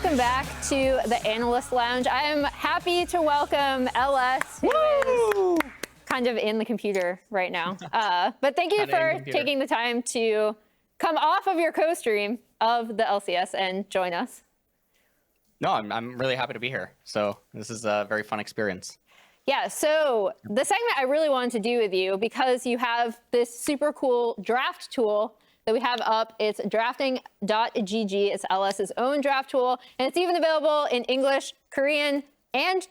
welcome back to the Analyst Lounge. I am happy to welcome LS, who is kind of in the computer right now. But thank you for taking the time to come off of your co-stream of the LCS and join us. No, I'm really happy to be here. So this is a very fun experience. Yeah, so the segment I really wanted to do with you, because you have this super cool draft tool that we have up. It's drafting.gg. It's LS's own draft tool, and it's even available in English, Korean, and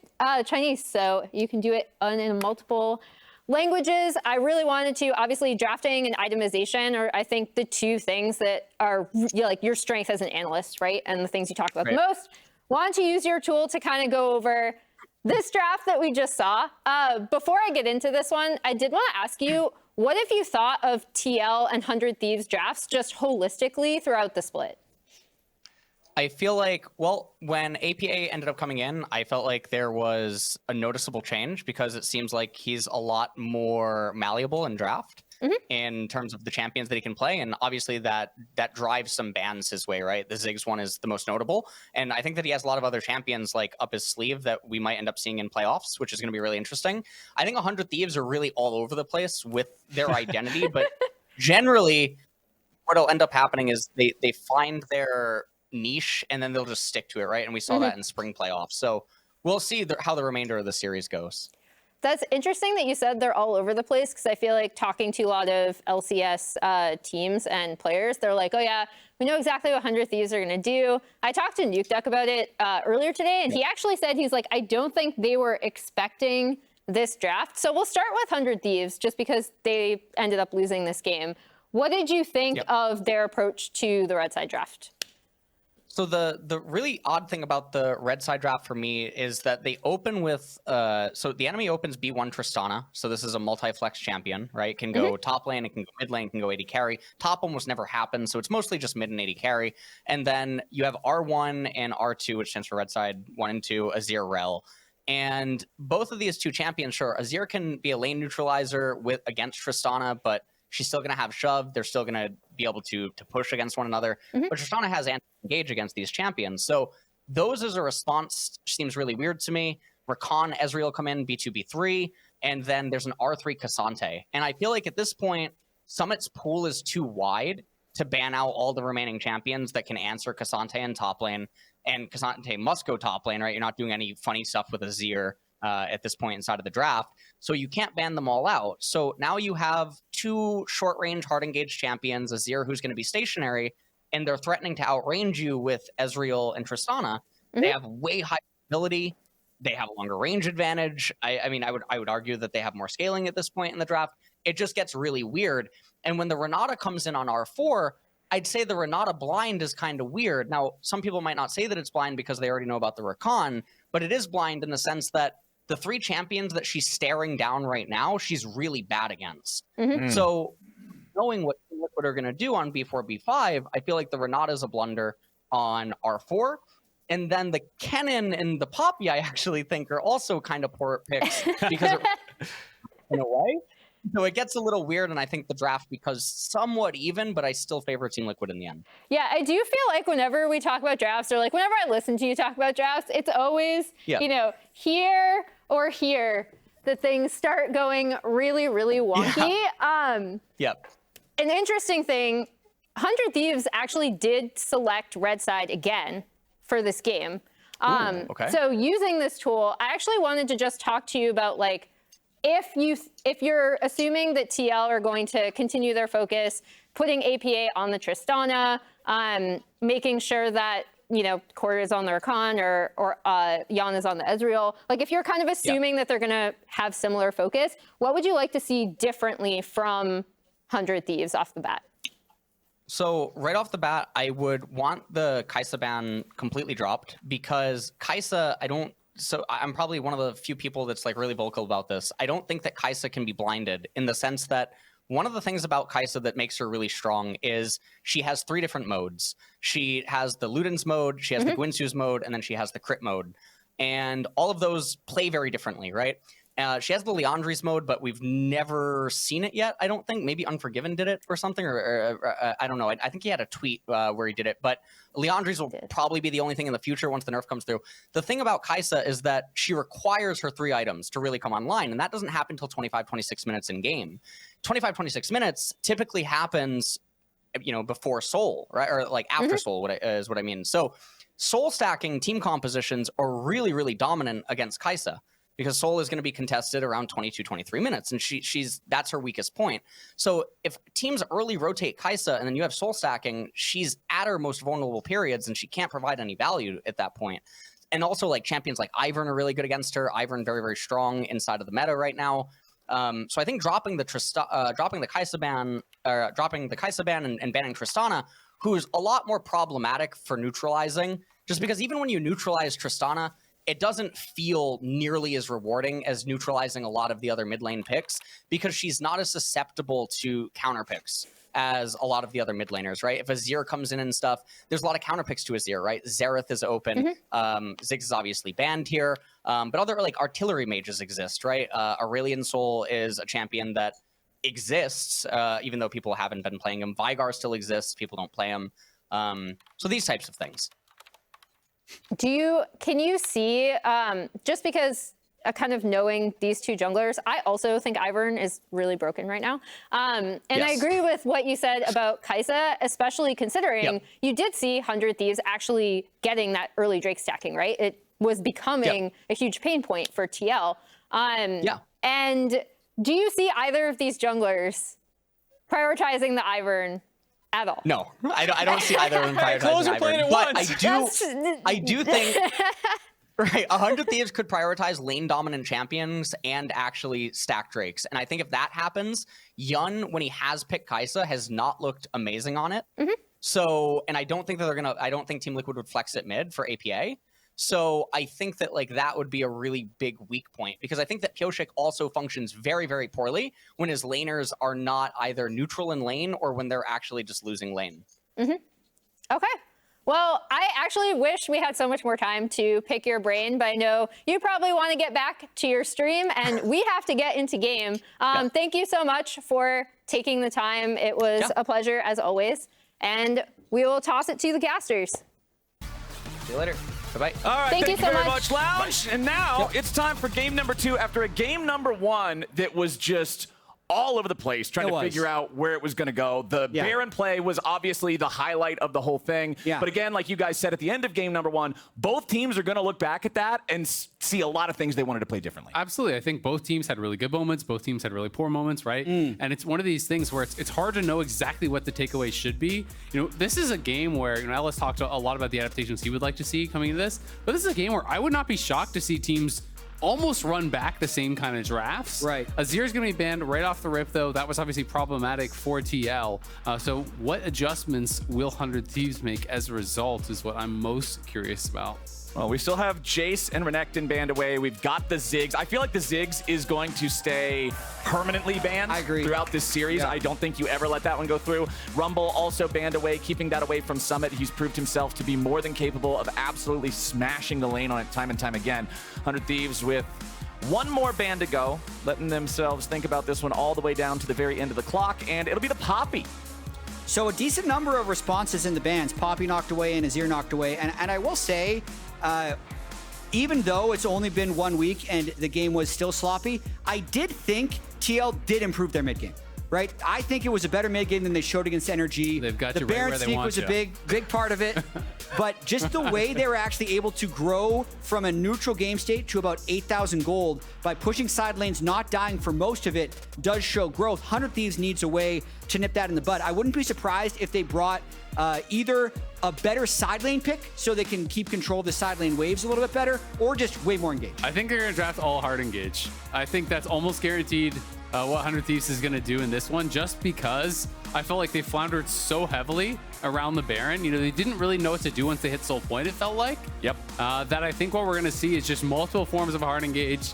Chinese. So you can do it in multiple languages. I really wanted to, obviously, drafting and itemization are, I think, the two things that are like your strength as an analyst, right? And the things you talk about the most. Wanted to use your tool to kind of go over this draft that we just saw. Before I get into this one, I did want to ask you, what have you thought of TL and 100 Thieves drafts just holistically throughout the split? I feel like, well, when APA ended up coming in, I felt like there was a noticeable change because it seems like he's a lot more malleable in draft in terms of the champions that he can play. And obviously that drives some bans his way, right? The Ziggs one is the most notable. And I think that he has a lot of other champions like up his sleeve that we might end up seeing in playoffs, which is going to be really interesting. I think 100 Thieves are really all over the place with their identity, but generally what'll end up happening is they find their niche and then they'll just stick to it, right? And we saw that in spring playoffs. So we'll see how the remainder of the series goes. That's interesting that you said they're all over the place, because I feel like talking to a lot of LCS teams and players, they're like, oh yeah, we know exactly what 100 Thieves are going to do. I talked to Nukeduck about it earlier today, and he actually said, he's like, I don't think they were expecting this draft. So we'll start with 100 Thieves just because they ended up losing this game. What did you think of their approach to the red side draft? So the really odd thing about the red side draft for me is that they open with, so the enemy opens B1 Tristana. So this is a multi-flex champion, right? It can go top lane, it can go mid lane, it can go AD carry. Top almost never happens, so it's mostly just mid and AD carry. And then you have R1 and R2, which stands for red side 1 and 2, Azael, Rell. And both of these two champions, sure, Azael can be a lane neutralizer against Tristana, but she's still going to have shove. They're still going to be able to push against one another. But Tristana has anti-engage against these champions. So those as a response seems really weird to me. Rakan, Ezreal come in, B2, B3, and then there's an R3 Ssumday. And I feel like at this point, Summit's pool is too wide to ban out all the remaining champions that can answer Ssumday in top lane. And Ssumday must go top lane, right? You're not doing any funny stuff with Azael at this point inside of the draft. So you can't ban them all out. So now you have two short-range, hard-engaged champions, Azael, who's going to be stationary, and they're threatening to outrange you with Ezreal and Tristana. They have way higher ability. They have a longer range advantage. I mean, I would argue that they have more scaling at this point in the draft. It just gets really weird. And when the Renata comes in on R4, I'd say the Renata blind is kind of weird. Now, some people might not say that it's blind because they already know about the Rakan, but it is blind in the sense that the three champions that she's staring down right now, she's really bad against. So knowing what Liquid are going to do on B4, B5, I feel like the Renata is a blunder on R4. And then the Kennen and the Poppy, I actually think, are also kind of poor picks because in a way. So it gets a little weird, and I think the draft becomes somewhat even, but I still favor Team Liquid in the end. Yeah, I do feel like whenever we talk about drafts, or like whenever I listen to you talk about drafts, it's always, you know, here or here that things start going really, really wonky. An interesting thing, 100 Thieves actually did select red side again for this game. So using this tool, I actually wanted to just talk to you about, like, if you're assuming that TL are going to continue their focus, putting APA on the Tristana, making sure that, you know, Core is on the Rakan or Yeon is on the Ezreal. Like, if you're kind of assuming that they're going to have similar focus, what would you like to see differently from 100 Thieves off the bat? So right off the bat, I would want the Kai'Sa ban completely dropped, because Kai'Sa, so I'm probably one of the few people that's like really vocal about this. I don't think that Kai'Sa can be blinded, in the sense that one of the things about Kai'Sa that makes her really strong is she has 3 different modes. She has the Luden's mode, she has the Guinsoo's mode, and then she has the crit mode. And all of those play very differently, right? She has the Leandri's mode, but we've never seen it yet, I don't think. Maybe Unforgiven did it or something, or I don't know. I think he had a tweet where he did it, but Leandri's will probably be the only thing in the future once the nerf comes through. The thing about Kai'Sa is that she requires her 3 items to really come online, and that doesn't happen until 25, 26 minutes in game. 25, 26 minutes typically happens, you know, before Soul, right? Or like after Soul, is what I mean. So Soul stacking team compositions are really, really dominant against Kai'Sa, because Soul is going to be contested around 22, 23 minutes, and that's her weakest point. So if teams early rotate Kai'Sa and then you have Soul stacking, she's at her most vulnerable periods and she can't provide any value at that point. And also, like, champions like Ivern are really good against her. Ivern very, very strong inside of the meta right now. So I think dropping the Kai'Sa ban, and banning Tristana, who is a lot more problematic for neutralizing, just because even when you neutralize Tristana, it doesn't feel nearly as rewarding as neutralizing a lot of the other mid lane picks, because she's not as susceptible to counter picks as a lot of the other mid laners, right? If Azir comes in and stuff, there's a lot of counter picks to Azir, right? Xerath is open. Ziggs is obviously banned here. But other like artillery mages exist, right? Aurelion Sol is a champion that exists, even though people haven't been playing him. Veigar still exists. People don't play him. So these types of things. Can you see, just because kind of knowing these 2 junglers, I also think Ivern is really broken right now. And I agree with what you said about Kai'Sa, especially considering you did see 100 Thieves actually getting that early Drake stacking, right? It was becoming a huge pain point for TL. And do you see either of these junglers prioritizing the Ivern at all? No, I don't see either of them prioritizing Ivern. But I do think right, 100 Thieves could prioritize lane dominant champions and actually stack Drakes. And I think if that happens, Yeon, when he has picked Kai'Sa, has not looked amazing on it. So, and I don't think that I don't think Team Liquid would flex it mid for APA. So I think that like that would be a really big weak point, because I think that Pyosik also functions very, very poorly when his laners are not either neutral in lane or when they're actually just losing lane. Okay. Well, I actually wish we had so much more time to pick your brain, but I know you probably want to get back to your stream and we have to get into game. Thank you so much for taking the time. It was a pleasure as always. And we will toss it to the casters. See you later. Bye-bye. All right, thank you so very much, Lounge. And now it's time for game number 2 after a game number 1 that was just all over the place, trying to figure out where it was going to go. The Baron play was obviously the highlight of the whole thing. But again, like you guys said at the end of game number 1, both teams are going to look back at that and see a lot of things they wanted to play differently. Absolutely. I think both teams had really good moments. Both teams had really poor moments, right? And it's one of these things where it's hard to know exactly what the takeaway should be. You know, this is a game where, you know, Ellis talked a lot about the adaptations he would like to see coming into this, but this is a game where I would not be shocked to see teams almost run back the same kind of drafts. Right. Azir's going to be banned right off the rip, though. That was obviously problematic for TL. So what adjustments will 100 Thieves make as a result is what I'm most curious about. Well, we still have Jace and Renekton banned away. We've got the Ziggs. I feel like the Ziggs is going to stay permanently banned throughout this series. I don't think you ever let that one go through. Rumble also banned away, keeping that away from Summit. He's proved himself to be more than capable of absolutely smashing the lane on it time and time again. 100 Thieves with one more ban to go, letting themselves think about this one all the way down to the very end of the clock, and it'll be the Poppy. So a decent number of responses in the bans. Poppy knocked away and Azir knocked away. And I will say, even though it's only been 1 week and the game was still sloppy, I did think TL did improve their mid game, right? I think it was a better mid game than they showed against NRG. They've got the you right Baron where they sneak want was you. a big part of it. But just the way they were actually able to grow from a neutral game state to about 8,000 gold by pushing side lanes, not dying for most of it, does show growth. 100 Thieves needs a way to nip that in the bud. I wouldn't be surprised if they brought either a better side lane pick so they can keep control of the side lane waves a little bit better, or just way more engaged. I think they're going to draft all hard engage. I think that's almost guaranteed what 100 Thieves is going to do in this one, just because I felt like they floundered so heavily around the Baron. You know, they didn't really know what to do once they hit Soul Point, it felt like. Yep. That I think what we're going to see is just multiple forms of hard engage.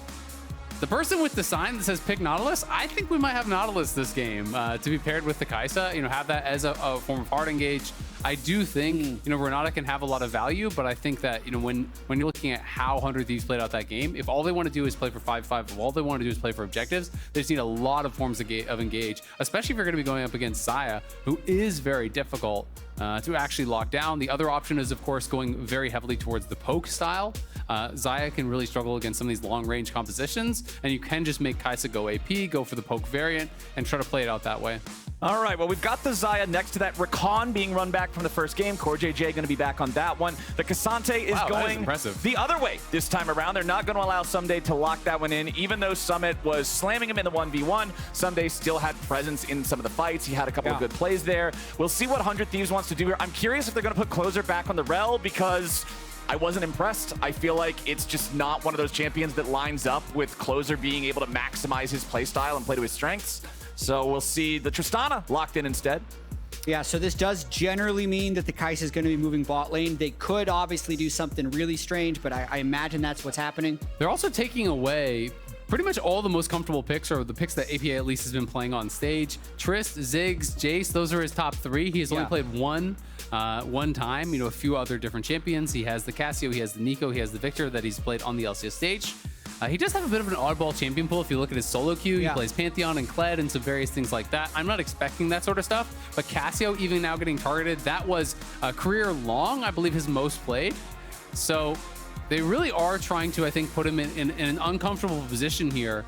The person with the sign that says pick Nautilus, I think we might have Nautilus this game to be paired with the Kai'Sa, have that as a form of hard engage. I do think, Renata can have a lot of value, but I think that, when you're looking at how 100 Thieves played out that game, if all they want to do is play for 5-5, if all they want to do is play for objectives, they just need a lot of forms of engage, especially if you're going to be going up against Xayah, who is very difficult to actually lock down. The other option is, of course, going very heavily towards the poke style. Xayah can really struggle against some of these long-range compositions, and you can just make Kai'Sa go AP, go for the poke variant, and try to play it out that way. All right, well, we've got the Xayah next to that Rakan being run back from the first game. CoreJJ going to be back on that one. The K'Sante is going the other way this time around. They're not going to allow Ssumday to lock that one in. Even though Summit was slamming him in the 1v1, Ssumday still had presence in some of the fights. He had a couple of good plays there. We'll see what 100 Thieves wants to do here. I'm curious if they're going to put Closer back on the Rell, because I wasn't impressed. I feel like it's just not one of those champions that lines up with Closer being able to maximize his playstyle and play to his strengths. So we'll see the Tristana locked in instead. Yeah, so this does generally mean that the Kai'Sa is going to be moving bot lane. They could obviously do something really strange, but I imagine that's what's happening. They're also taking away pretty much all the most comfortable picks, or the picks that APA at least has been playing on stage. Trist, Ziggs, Jace, those are his top 3. He has only played one time, a few other different champions. He has the Casio, he has the Neeko, he has the Victor that he's played on the LCS stage. He does have a bit of an oddball champion pool. If you look at his solo queue, he plays Pantheon and Kled and some various things like that. I'm not expecting that sort of stuff, but Casio even now getting targeted, that was a career long, I believe, his most played. So they really are trying to, I think, put him in an uncomfortable position here.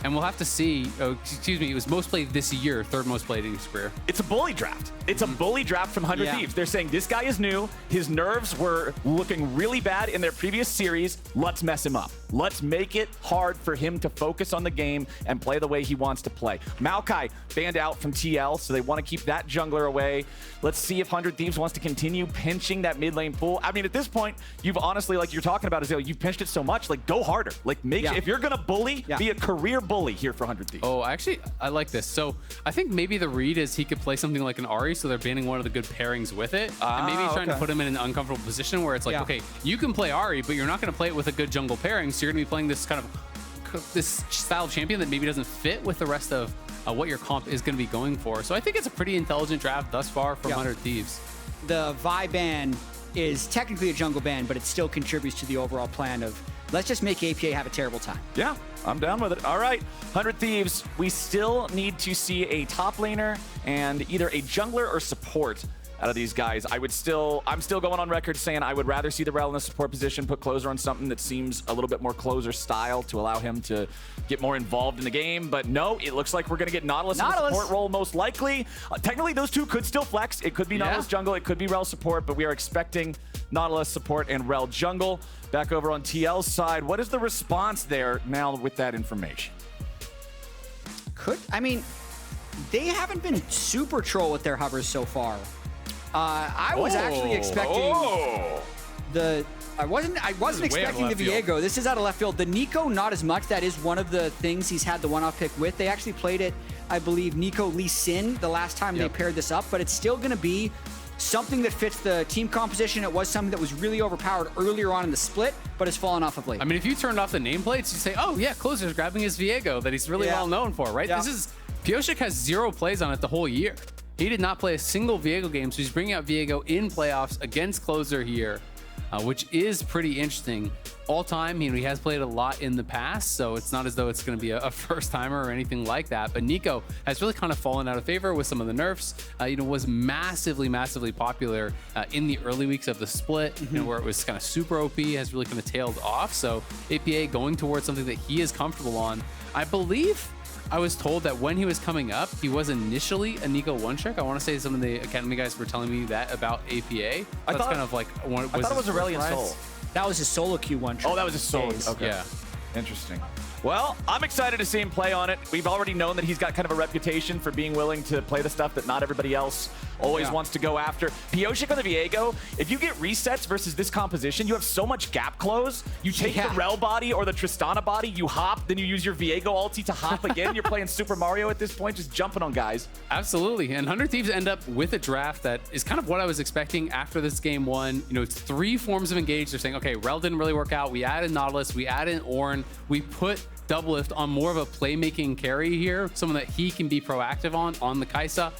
And we'll have to see. Oh, excuse me. It was most played this year, 3rd most played in his career. It's a bully draft. It's a bully draft from 100 Thieves. They're saying this guy is new. His nerves were looking really bad in their previous series. Let's mess him up. Let's make it hard for him to focus on the game and play the way he wants to play. Maokai banned out from TL, so they want to keep that jungler away. Let's see if 100 Thieves wants to continue pinching that mid lane pool. I mean, at this point, you've honestly, like you're talking about, Azael, you've pinched it so much, like go harder. Like if you're going to bully, be a career bully here for 100 Thieves. Oh, actually, I like this. So I think maybe the read is he could play something like an Ahri, so they're banning one of the good pairings with it. And maybe he's trying to put him in an uncomfortable position where it's like, okay, you can play Ahri, but you're not going to play it with a good jungle pairing, so you're going to be playing this kind of this style of champion that maybe doesn't fit with the rest of what your comp is going to be going for. So I think it's a pretty intelligent draft thus far from 100 Thieves. The Vi ban is technically a jungle ban, but it still contributes to the overall plan of let's just make APA have a terrible time. Yeah, I'm down with it. All right, 100 Thieves, we still need to see a top laner and either a jungler or support out of these guys. I'm still going on record saying I would rather see the Rell in a support position, put Closer on something that seems a little bit more Closer style to allow him to get more involved in the game. But no, it looks like we're going to get Nautilus in the support role most likely. Technically, those two could still flex. It could be Nautilus jungle, it could be Rell support, but we are expecting Nautilus support and Rell jungle. Back over on TL's side, what is the response there now with that information? I mean, they haven't been super troll with their hovers so far. I was actually expecting I wasn't expecting the Viego. This is out of left field. The Neeko, not as much. That is one of the things he's had the one-off pick with. They actually played it, I believe, Neeko Lee Sin the last time they paired this up, but it's still going to be something that fits the team composition. It was something that was really overpowered earlier on in the split, but has fallen off of late. I mean, if you turned off the nameplates, you say, oh yeah, Closer's grabbing his Viego that he's really well known for, right? This is, Pyosik has 0 plays on it the whole year. He did not play a single Viego game, so he's bringing out Viego in playoffs against Closer here, which is pretty interesting. All time, he has played a lot in the past, so it's not as though it's going to be a first timer or anything like that. But Neeko has really kind of fallen out of favor with some of the nerfs. Was massively popular in the early weeks of the split, where it was kind of super OP, has really kind of tailed off. So APA going towards something that he is comfortable on. I believe I was told that when he was coming up, he was initially a Neeko one-trick. I want to say some of the Academy guys were telling me that about APA. I thought it was Aurelian Soul. That was his solo queue one-trick. Oh, that was his solo. Okay. Yeah. Interesting. Well, I'm excited to see him play on it. We've already known that he's got kind of a reputation for being willing to play the stuff that not everybody else always wants to go after. Pyosik on the Viego, if you get resets versus this composition, you have so much gap close. You take the Rell body or the Tristana body, you hop, then you use your Viego ulti to hop again. You're playing Super Mario at this point, just jumping on guys. Absolutely. And 100 Thieves end up with a draft that is kind of what I was expecting after this game one. It's 3 forms of engage. They're saying, okay, Rell didn't really work out. We added Nautilus, we added Ornn, we put Doublelift on more of a playmaking carry here, someone that he can be proactive on the Kai'Sa.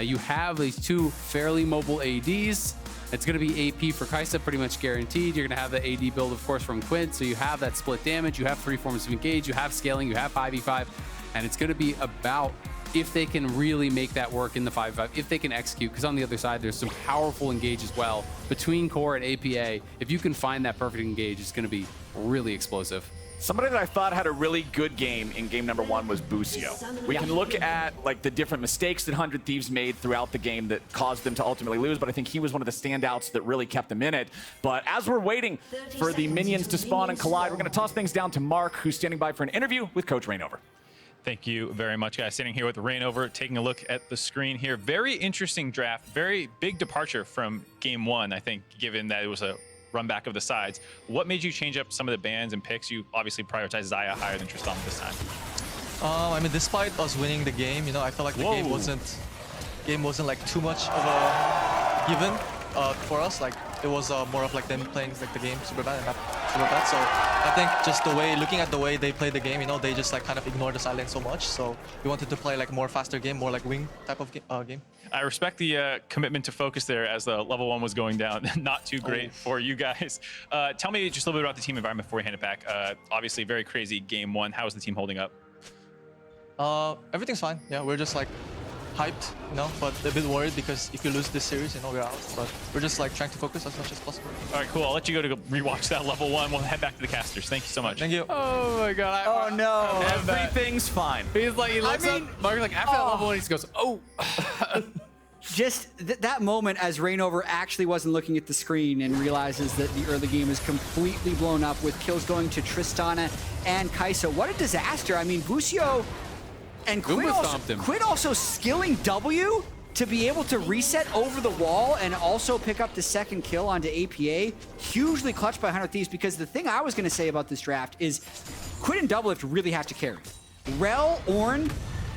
You have these two fairly mobile ADs. It's going to be AP for Kai'Sa, pretty much guaranteed. You're going to have the AD build, of course, from Quid, so you have that split damage, you have 3 forms of engage, you have scaling, you have 5v5, and it's going to be about if they can really make that work in the 5v5, if they can execute, because on the other side, there's some powerful engage as well. Between Core and APA, if you can find that perfect engage, it's going to be really explosive. Somebody that I thought had a really good game in game number 1 was Busio. We can look at like the different mistakes that 100 Thieves made throughout the game that caused them to ultimately lose, but I think he was one of the standouts that really kept them in it. But as we're waiting for the minions to spawn and collide, we're going to toss things down to Mark, who's standing by for an interview with Coach Rainover. Thank you very much, guys. Sitting here with Rainover, taking a look at the screen here. Very interesting draft, very big departure from game 1, I think, given that it was a run back of the sides. What made you change up some of the bans and picks? You obviously prioritized Xayah higher than Tristana this time. I mean, despite us winning the game, you know, I felt like the game wasn't like too much of a given for us. Like it was more of like them playing like the game super bad and not super bad. So I think just the way, looking at the way they played the game, you know, they just like kind of ignored the silence so much. So we wanted to play like more faster game, more like wing type of game. I respect the commitment to focus there as the level 1 was going down. Not too great for you guys. Tell me just a little bit about the team environment before we hand it back. Obviously, very crazy game 1. How is the team holding up? Everything's fine. Yeah, we're just like hyped, you know, but a bit worried because if you lose this series, you know, we're out. But we're just like trying to focus as much as possible. All right, cool. I'll let you go rewatch that level 1. We'll head back to the casters. Thank you so much. Thank you. Oh my god. Oh no. Everything's fine. He's like, he looks up, Mark's like, after that level 1, he just goes, oh. Just that moment as Rainover actually wasn't looking at the screen and realizes that the early game is completely blown up with kills going to Tristana and Kai'Sa. What a disaster. I mean, Busio and Quid also skilling W to be able to reset over the wall and also pick up the second kill onto APA. Hugely clutched by 100 Thieves, because the thing I was going to say about this draft is Quid and Doublelift really have to carry. Rell, Ornn,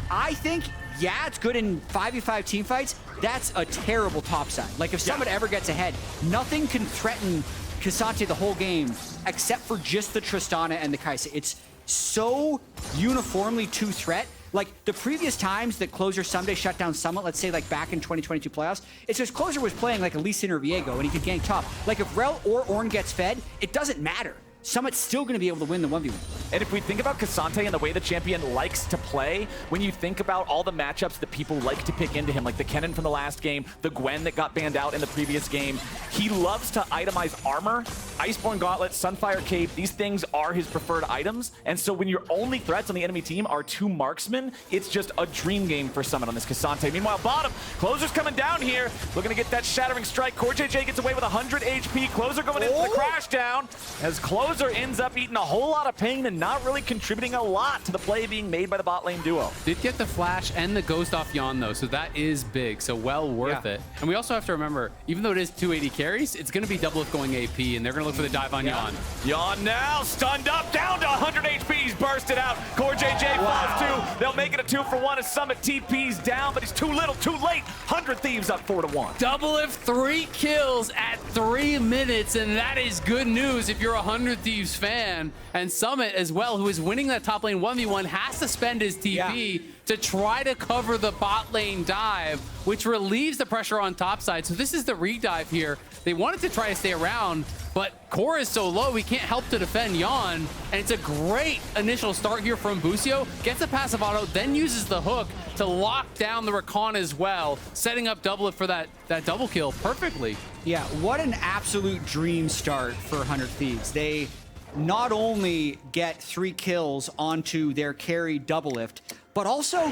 I think, yeah, it's good in 5v5 team fights. That's a terrible top side. Like if someone ever gets ahead, nothing can threaten Kai'Sa the whole game except for just the Tristana and the Kai'Sa. It's so uniformly two threat. Like the previous times that Closer Ssumday shut down Summit, let's say like back in 2022 playoffs, it's just Closer was playing like a Lee Sin or Viego and he could gank top. Like if Rell or Ornn gets fed, it doesn't matter. Summit's still going to be able to win the 1v1. And if we think about Kai'Sa and the way the champion likes to play, when you think about all the matchups that people like to pick into him, like the Kennen from the last game, the Gwen that got banned out in the previous game, he loves to itemize armor, Iceborne Gauntlet, Sunfire Cape. These things are his preferred items. And so when your only threats on the enemy team are 2 marksmen, it's just a dream game for Summit on this Kai'Sa. Meanwhile, bottom, Closer's coming down here, looking to get that shattering strike. CoreJJ gets away with 100 HP. Closer going into the crash down as Closer ends up eating a whole lot of pain and not really contributing a lot to the play being made by the bot lane duo. Did get the flash and the ghost off Yeon though, so that is big, so well worth it. And we also have to remember, even though it is 280 carries, it's going to be Doublelift going AP, and they're going to look for the dive on Yeon. Yeon now stunned up, down to 100 HP. He's bursted out. CoreJJ falls 2. They'll make it a 2-for-1 as Summit TP's down, but he's too little, too late. 100 Thieves up 4-1. Doublelift 3 kills at 3 minutes, and that is good news if you're a 100 Thieves fan. And Summit as well, who is winning that top lane 1v1, has to spend his TP to try to cover the bot lane dive, which relieves the pressure on top side. So this is the redive here. They wanted to try to stay around, but Core is so low, we can't help to defend Yeon. And it's a great initial start here from Busio. Gets a passive auto, then uses the hook to lock down the Rakan as well, setting up Doublelift for that double kill perfectly. Yeah, what an absolute dream start for 100 Thieves. They not only get 3 kills onto their carry Doublelift, but also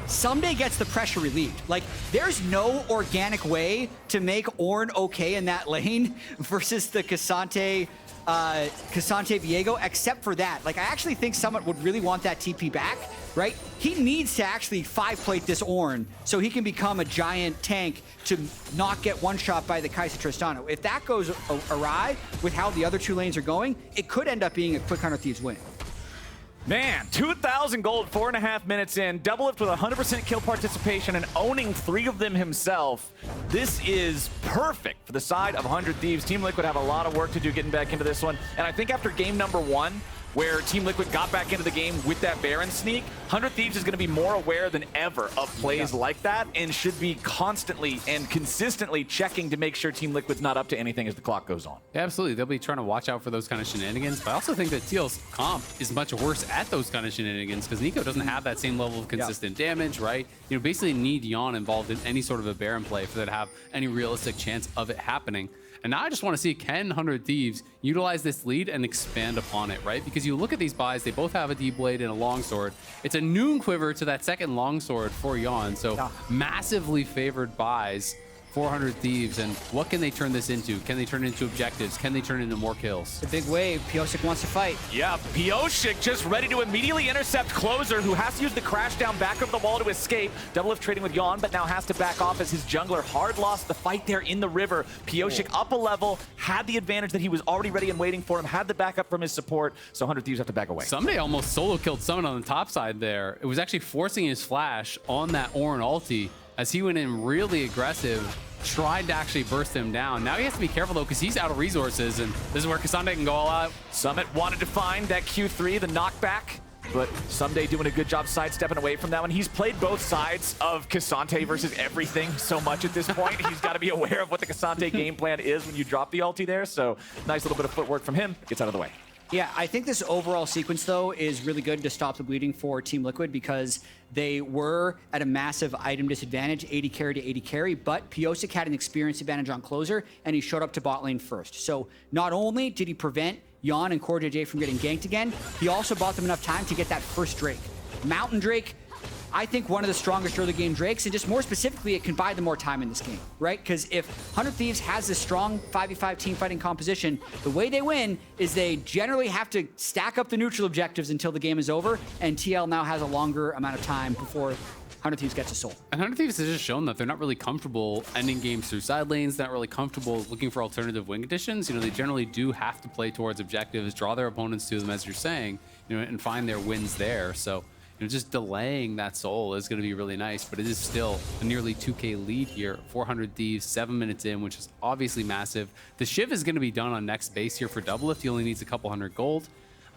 Ssumday gets the pressure relieved. Like, there's no organic way to make Ornn okay in that lane versus the Kai'Sa Viego, except for that. Like, I actually think Summit would really want that TP back, right? He needs to actually 5-plate this Ornn so he can become a giant tank to not get one-shot by the Kai'Sa Tristana. If that goes awry with how the other 2 lanes are going, it could end up being a quick 100 Thieves win. Man, 2,000 gold, 4.5 minutes in. Doublelift with 100% kill participation and owning 3 of them himself. This is perfect for the side of 100 Thieves. Team Liquid have a lot of work to do getting back into this one. And I think after game number 1, where Team Liquid got back into the game with that Baron sneak, 100 Thieves is going to be more aware than ever of plays like that and should be constantly and consistently checking to make sure Team Liquid's not up to anything as the clock goes on. Yeah, absolutely. They'll be trying to watch out for those kind of shenanigans, but I also think that TL's comp is much worse at those kind of shenanigans because Neeko doesn't have that same level of consistent damage, right? You know, basically need Yeon involved in any sort of a Baron play for there to have any realistic chance of it happening. And now I just want to see, can 100 Thieves utilize this lead and expand upon it, right? Because you look at these buys, they both have a D-Blade and a Longsword. It's a noon quiver to that second Longsword for Yeon, so massively favored buys. 400 Thieves, and what can they turn this into? Can they turn it into objectives? Can they turn it into more kills? The big wave. Pyosik wants to fight. Yeah, Pyosik just ready to immediately intercept Closer, who has to use the crash down back of the wall to escape. Doublelift trading with Yeon, but now has to back off as his jungler hard lost the fight there in the river. Pyosik up a level, had the advantage that he was already ready and waiting for him, had the backup from his support, so 100 Thieves have to back away. Ssumday almost solo killed someone on the top side there. It was actually forcing his flash on that Ornn ulti as he went in really aggressive, tried to actually burst him down. Now he has to be careful though because he's out of resources, and this is where Ssumday can go all out. Summit wanted to find that Q3, the knockback, but Ssumday doing a good job sidestepping away from that one. He's played both sides of Kai'Sa versus everything so much at this point. He's got to be aware of what the Kai'Sa game plan is when you drop the ulti there, so nice little bit of footwork from him. Gets out of the way. Yeah, I think this overall sequence, though, is really good to stop the bleeding for Team Liquid because they were at a massive item disadvantage, AD carry to AD carry, but Pyosik had an experience advantage on Closer, and he showed up to bot lane first. So not only did he prevent Yeon and CoreJJ from getting ganked again, he also bought them enough time to get that first Drake. Mountain Drake, I think one of the strongest early game Drakes, and just more specifically, it can buy them more time in this game, right? Because if 100 Thieves has this strong 5v5 team fighting composition, the way they win is they generally have to stack up the neutral objectives until the game is over, and TL now has a longer amount of time before 100 Thieves gets a soul. And 100 Thieves has just shown that they're not really comfortable ending games through side lanes, not really comfortable looking for alternative wing additions. You know, they generally do have to play towards objectives, draw their opponents to them, as you're saying, you know, and find their wins there. So, you know, just delaying that soul is going to be really nice, but it is still a nearly 2K lead here. 400 Thieves, 7 minutes in, which is obviously massive. The Shiv is going to be done on next base here for Doublelift. He only needs a couple hundred gold,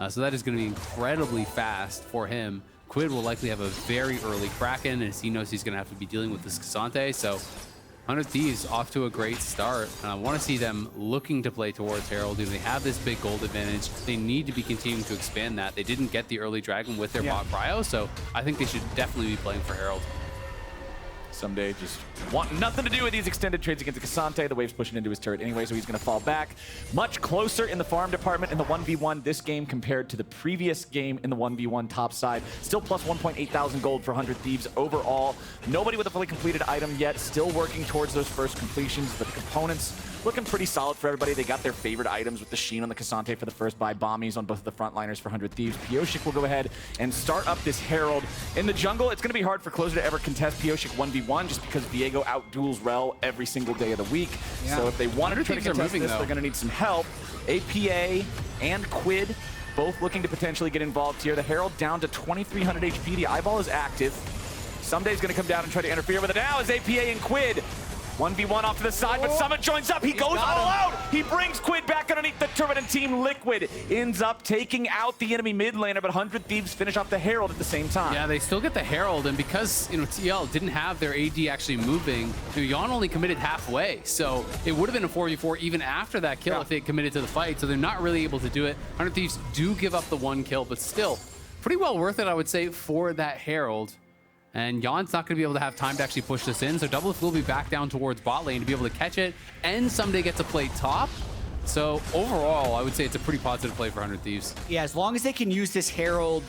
so that is going to be incredibly fast for him. Quid will likely have a very early Kraken, as he knows he's going to have to be dealing with this Ssumday, so 100 Thieves off to a great start, and I want to see them looking to play towards Herald. They have this big gold advantage. They need to be continuing to expand that. They didn't get the early dragon with their bot Cryo, so I think they should definitely be playing for Herald. Ssumday just want nothing to do with these extended trades against Kai'Sa. The wave's pushing into his turret anyway, so he's going to fall back. Much closer in the farm department in the 1v1 this game compared to the previous game in the 1v1 top side. Still plus 1.8 thousand gold for 100 Thieves overall. Nobody with a fully completed item yet. Still working towards those first completions, but the components looking pretty solid for everybody. They got their favorite items with the Sheen on the Ssumday for the first buy, Bombies on both of the frontliners for 100 Thieves. Pyosik will go ahead and start up this Herald. In the jungle, it's going to be hard for Closer to ever contest Pyosik 1v1 just because Viego outduels Rell every single day of the week. So if they want to try to contest this, they're going to need some help. APA and Quid both looking to potentially get involved here. The Herald down to 2,300 HP. The eyeball is active. Ssumday's going to come down and try to interfere with it now as APA and Quid 1v1 off to the side, but Summit joins up. He goes all out. He brings Quid back underneath the turret, and Team Liquid ends up taking out the enemy mid laner, but 100 Thieves finish off the Herald at the same time. Yeah, they still get the Herald, and because, you know, TL didn't have their AD actually moving, you know, Yeon only committed halfway, so it would have been a 4v4 even after that kill if they had committed to the fight, so they're not really able to do it. 100 Thieves do give up the one kill, but still pretty well worth it, I would say, for that Herald. And Yeon's not going to be able to have time to actually push this in, so Doublelift will be back down towards bot lane to be able to catch it, and Ssumday gets to play top. So overall, I would say it's a pretty positive play for 100 Thieves. Yeah, as long as they can use this Herald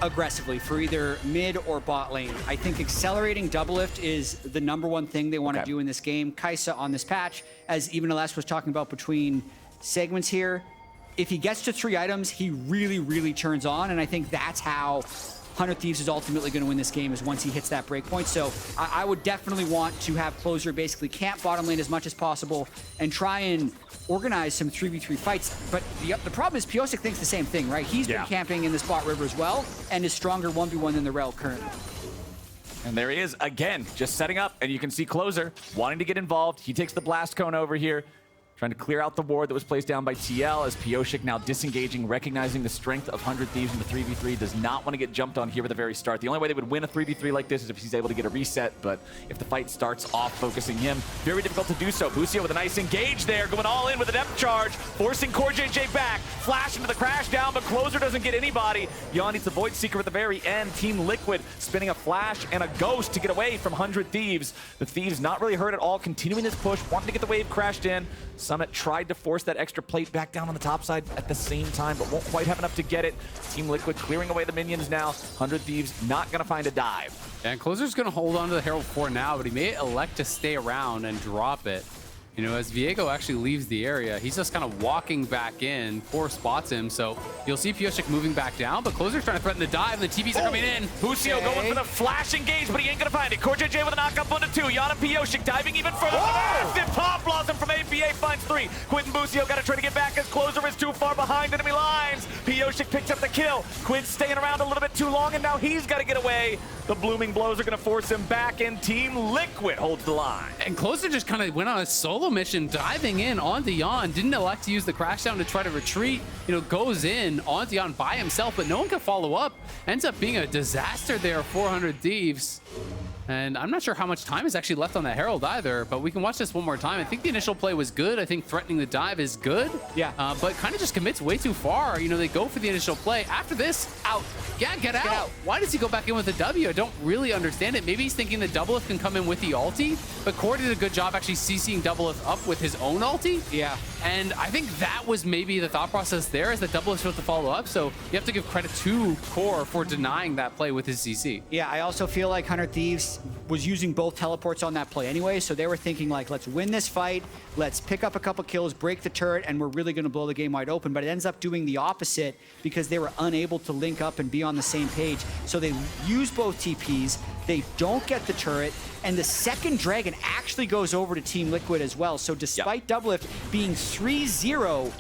aggressively for either mid or bot lane, I think accelerating Doublelift is the #1 thing they want to do in this game. Kai'Sa on this patch, as even Ales was talking about between segments here, if he gets to 3 items, he really, really turns on, and I think that's how 100 Thieves is ultimately going to win this game, is once he hits that breakpoint. So I would definitely want to have Closer basically camp bottom lane as much as possible and try and organize some 3v3 fights. But the problem is Pyosik thinks the same thing, right? He's been camping in this bot river as well and is stronger 1v1 than the Rell currently. And there he is again, just setting up, and you can see Closer wanting to get involved. He takes the blast cone over here. trying to clear out the ward that was placed down by TL, as Pyosik now disengaging, recognizing the strength of 100 Thieves in the 3v3, does not want to get jumped on here at the very start. The only way they would win a 3v3 like this is if he's able to get a reset, but if the fight starts off focusing him, very difficult to do so. Busio with a nice engage there, going all in with a depth charge, forcing CoreJJ back, flash into the crash down, but Closer doesn't get anybody. Yeon needs the Void Seeker at the very end. Team Liquid spinning a flash and a ghost to get away from 100 Thieves. The Thieves not really hurt at all, continuing this push, wanting to get the wave crashed in. Summit tried to force that extra plate back down on the top side at the same time, but won't quite have enough to get it. Team Liquid clearing away the minions now. 100 Thieves not going to find a dive. And Closer's going to hold on to the Herald for now, but he may elect to stay around and drop it. You know, as Viego actually leaves the area, he's just kind of walking back in. Core spots him, so you'll see Pyosik moving back down, but Closer's trying to threaten the dive, and the TVs are coming in. Busio going for the flash engage, but he ain't gonna find it. CoreJJ with a knockup on to 2. Yeon and Pyosik diving even further. Massive pop blossom from APA finds 3. Quid and Busio gotta try to get back as Closer is too far behind enemy lines. Pyosik picks up the kill. Quid staying around a little bit too long, and now he's gotta get away. The blooming blows are gonna force him back, and Team Liquid holds the line. And Closer just kind of went on a solo mission, diving in onto Yeon, didn't elect to use the crashdown to try to retreat, you know, goes in onto Yeon by himself, but no one can follow up. Ends up being a disaster there, 400 Thieves. And I'm not sure how much time is actually left on that Herald either, but we can watch this one more time. I think the initial play was good. I think threatening the dive is good. Yeah. But kind of just commits way too far. You know, they go for the initial play. After this, out. Yeah, get out. Why does he go back in with the W? I don't really understand it. Maybe he's thinking that Doublelift can come in with the ulti, but Core did a good job actually CCing Doublelift up with his own ulti. Yeah. And I think that was maybe the thought process there, is that Doublelift supposed to follow up. So you have to give credit to Core for denying that play with his CC. Yeah, I also feel like 100 Thieves was using both teleports on that play anyway, so they were thinking like, let's win this fight, let's pick up a couple kills, break the turret, and we're really going to blow the game wide open. But it ends up doing the opposite because they were unable to link up and be on the same page. So they use both TPs, they don't get the turret, and the second dragon actually goes over to Team Liquid as well. So despite Doublelift being 3-0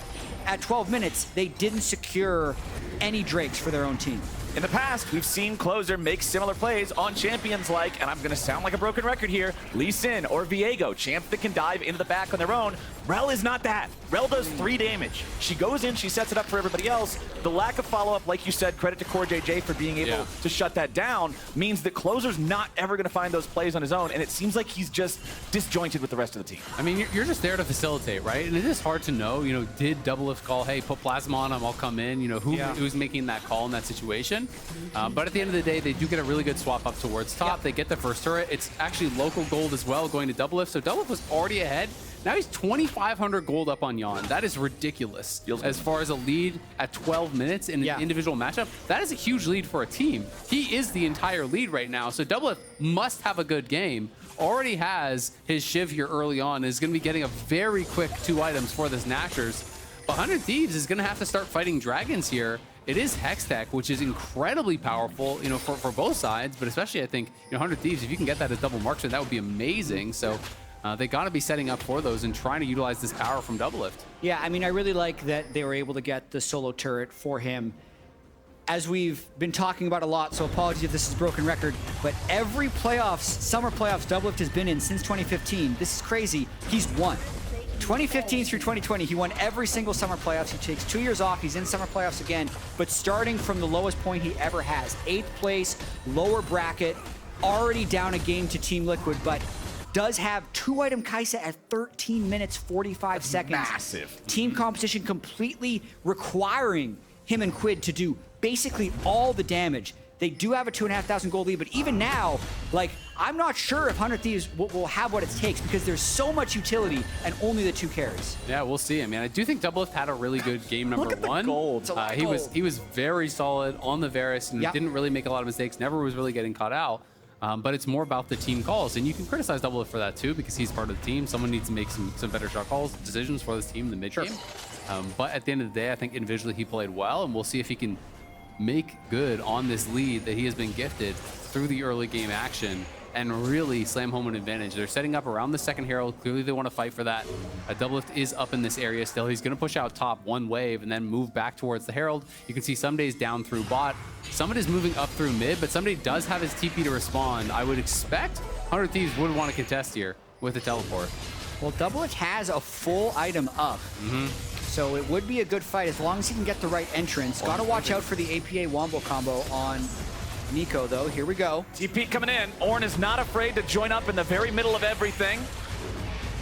at 12 minutes, they didn't secure any drakes for their own team. In the past, we've seen Closer make similar plays on champions like, and I'm going to sound like a broken record here, Lee Sin or Viego, champs that can dive into the back on their own. Rell is not that. Rell does 3 damage. She goes in, she sets it up for everybody else. The lack of follow-up, like you said, credit to CoreJJ for being able to shut that down, means that Closer's not ever going to find those plays on his own, and it seems like he's just disjointed with the rest of the team. I mean, you're just there to facilitate, right? And it is hard to know, you know, did Doublelift call, hey, put Plasma on him, I'll come in, you know, who's making that call in that situation? But at the end of the day, they do get a really good swap up towards top. They get the first turret. It's actually local gold as well going to Doublelift. So Doublelift was already ahead. Now he's 2,500 gold up on Yeon. That is ridiculous. As far as a lead at 12 minutes in an individual matchup, that is a huge lead for a team. He is the entire lead right now. So Doublelift must have a good game. Already has his Shiv here early on. Is going to be getting a very quick 2 items for this Nashers. But 100 Thieves is going to have to start fighting dragons here. It is Hextech, which is incredibly powerful, you know, for both sides, but especially I think, you know, 100 Thieves, if you can get that as double MarkZ, that would be amazing. So they got to be setting up for those and trying to utilize this power from Doublelift. Yeah, I mean, I really like that they were able to get the solo turret for him. As we've been talking about a lot, so apologies if this is a broken record, but every playoffs, summer playoffs Doublelift has been in since 2015, this is crazy, he's won. 2015 through 2020, he won every single summer playoffs. He takes 2 years off. He's in summer playoffs again, but starting from the lowest point he ever has. 8th place, lower bracket, already down a game to Team Liquid, but does have 2-item Kai'Sa at 13 minutes, 45 seconds. Massive. Team competition completely requiring him and Quid to do basically all the damage. They do have a 2,500 gold lead, but even now, like, I'm not sure if 100 Thieves will have what it takes because there's so much utility and only the 2 carries. Yeah, we'll see. I mean, I do think Doublelift had a really good game number Look at one. The gold. He was very solid on the Varus and didn't really make a lot of mistakes. Never was really getting caught out. But it's more about the team calls, and you can criticize Doublelift for that too because he's part of the team. Someone needs to make some better shot calls, decisions for this team in the mid game. But at the end of the day, I think individually he played well, and we'll see if he can make good on this lead that he has been gifted through the early game action and really slam home an advantage. They're setting up around the second Herald. Clearly they want to fight for that. Doublelift is up in this area still. He's going to push out top 1 wave and then move back towards the Herald. You can see Ssumday's down through bot. Summit is moving up through mid, but Ssumday does have his TP to respond. I would expect 100 Thieves would want to contest here with a teleport. Well, Doublelift has a full item up. So it would be a good fight as long as he can get the right entrance. Gotta watch out for the APA Wombo combo on Neeko, though. Here we go. TP coming in. Ornn is not afraid to join up in the very middle of everything.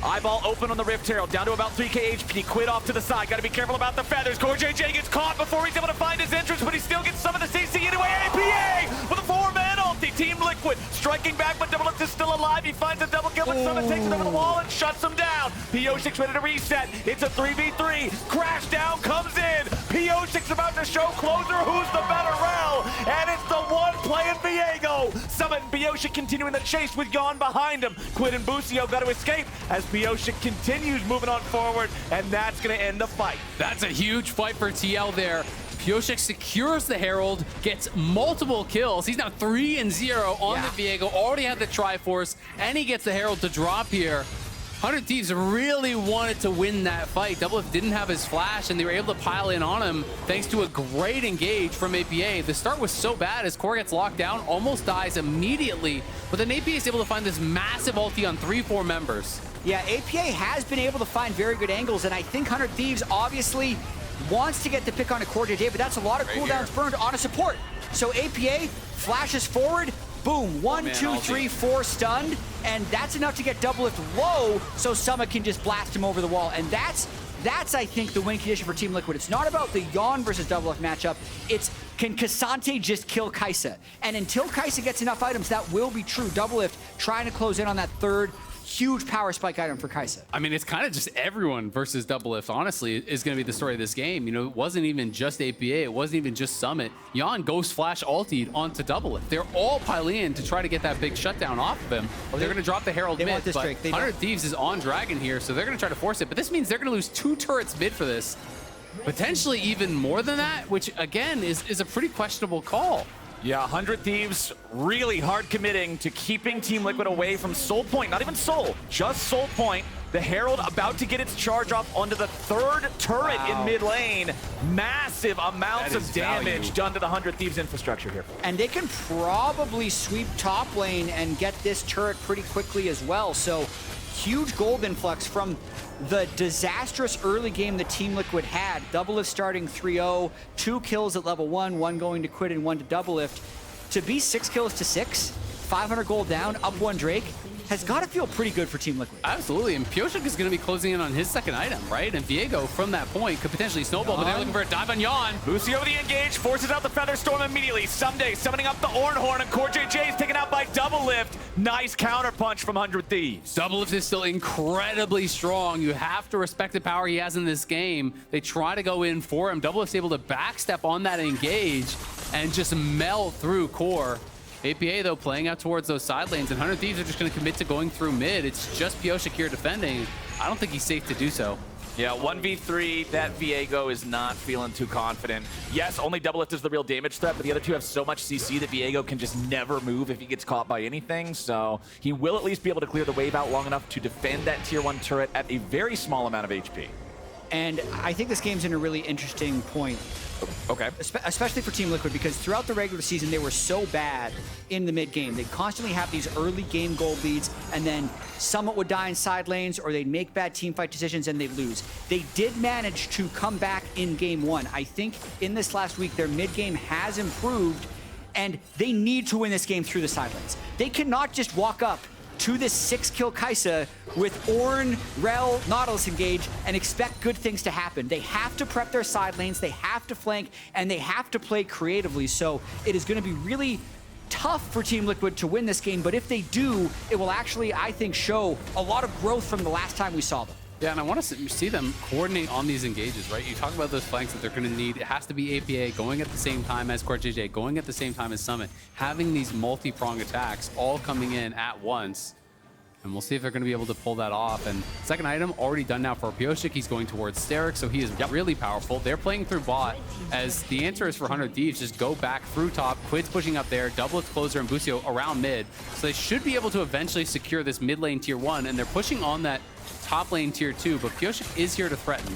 Eyeball open on the Rift Herald, down to about 3k HP. Quid off to the side. Got to be careful about the feathers. CoreJJ gets caught before he's able to find his entrance, but he still gets some of the CC anyway. APA with a 4-man ulti. Team Liquid striking back, but Doublelift is still alive. He finds a double kill, but Summit takes it over the wall and shuts him down. Pyosik's ready to reset. It's a 3v3. Crash down comes in. Pyosik's about to show closer who's the better Rell, and it's the one playing Viego. Summit and Pyosik continuing the chase with Yeon behind him. Quid and Busio got to escape as Pyosik continues moving on forward, and that's going to end the fight. That's a huge fight for TL there. Pyosik secures the Herald, gets multiple kills. He's now 3-0 on the Viego, already had the Triforce, and he gets the Herald to drop here. 100 Thieves really wanted to win that fight. Doublelift didn't have his flash, and they were able to pile in on him thanks to a great engage from APA. The start was so bad as Core gets locked down, almost dies immediately, but then APA is able to find this massive ulti on 3-4 members. Yeah, APA has been able to find very good angles, and I think 100 Thieves obviously wants to get the pick on a CoreJJ, but that's a lot of cooldowns burned on a support. So APA flashes forward, boom, 1, 2, 3, 4 stunned, and that's enough to get Doublelift low so Summit can just blast him over the wall. And that's I think, the win condition for Team Liquid. It's not about the Yeon versus Doublelift matchup. It's, can Ssumday just kill Kai'Sa? And until Kai'Sa gets enough items, that will be true. Doublelift trying to close in on that third huge power spike item for Kai'Sa. I mean, it's kind of just everyone versus Doublelift, honestly, is going to be the story of this game. You know, it wasn't even just APA. It wasn't even just Summit. Yeon Ghost Flash ultied onto Doublelift. They're all piling in to try to get that big shutdown off of him. They're going to drop the Herald mid, want this but Drake. 100 Thieves is on Dragon here, so they're going to try to force it. But this means they're going to lose 2 turrets mid for this. Potentially even more than that, which, again, is a pretty questionable call. Yeah, 100 Thieves really hard committing to keeping Team Liquid away from Soul Point. Not even Soul, just Soul Point. The Herald about to get its charge off onto the 3rd turret in mid lane. Massive amounts of damage done to the 100 Thieves infrastructure here. And they can probably sweep top lane and get this turret pretty quickly as well. So huge gold influx from the disastrous early game that Team Liquid had. Doublelift starting 3-0, 2 kills at level 1, 1 going to Quid and 1 to Doublelift. To be 6 kills to 6, 500 gold down, up 1 Drake, has got to feel pretty good for Team Liquid. Absolutely, and Pyosik is going to be closing in on his 2nd item, right? And Viego, from that point, could potentially snowball, but they're looking for a dive on Yeon. Busio with the engage, forces out the Feather Storm immediately. Ssumday summoning up the Ornn Horn, and CoreJJ is taken out by Doublelift. Nice counter punch from 100 Thieves. Doublelift is still incredibly strong. You have to respect the power he has in this game. They try to go in for him. Doublelift's able to backstep on that engage and just melt through Core. APA, though, playing out towards those side lanes, and 100 Thieves are just going to commit to going through mid. It's just Pyosik here defending. I don't think he's safe to do so. Yeah, 1v3, that Viego is not feeling too confident. Yes, only Doublelift is the real damage threat, but the other two have so much CC that Viego can just never move if he gets caught by anything. So he will at least be able to clear the wave out long enough to defend that tier 1 turret at a very small amount of HP. And I think this game's in a really interesting point. Okay. Especially for Team Liquid, because throughout the regular season, they were so bad in the mid game. They'd constantly have these early game gold leads, and then Summit would die in side lanes, or they'd make bad team fight decisions and they'd lose. They did manage to come back in game 1. I think in this last week, their mid game has improved, and they need to win this game through the side lanes. They cannot just walk up to this 6-kill Kai'Sa with Ornn, Rell, Nautilus engage and expect good things to happen. They have to prep their side lanes, they have to flank, and they have to play creatively. So it is going to be really tough for Team Liquid to win this game, but if they do, it will actually, I think, show a lot of growth from the last time we saw them. Yeah, and I want to see them coordinate on these engages, right? You talk about those flanks that they're going to need. It has to be APA going at the same time as CoreJJ, going at the same time as Summit, having these multi-prong attacks all coming in at once. And we'll see if they're going to be able to pull that off. And 2nd item already done now for Pyosik. He's going towards Sterek, so he is really powerful. They're playing through bot, as the answer is for 100 Thieves, just go back through top. Quid's pushing up there, Doublelift, Closer, and Busio around mid. So they should be able to eventually secure this mid lane tier 1, and they're pushing on that top lane tier 2, but Pyosik is here to threaten.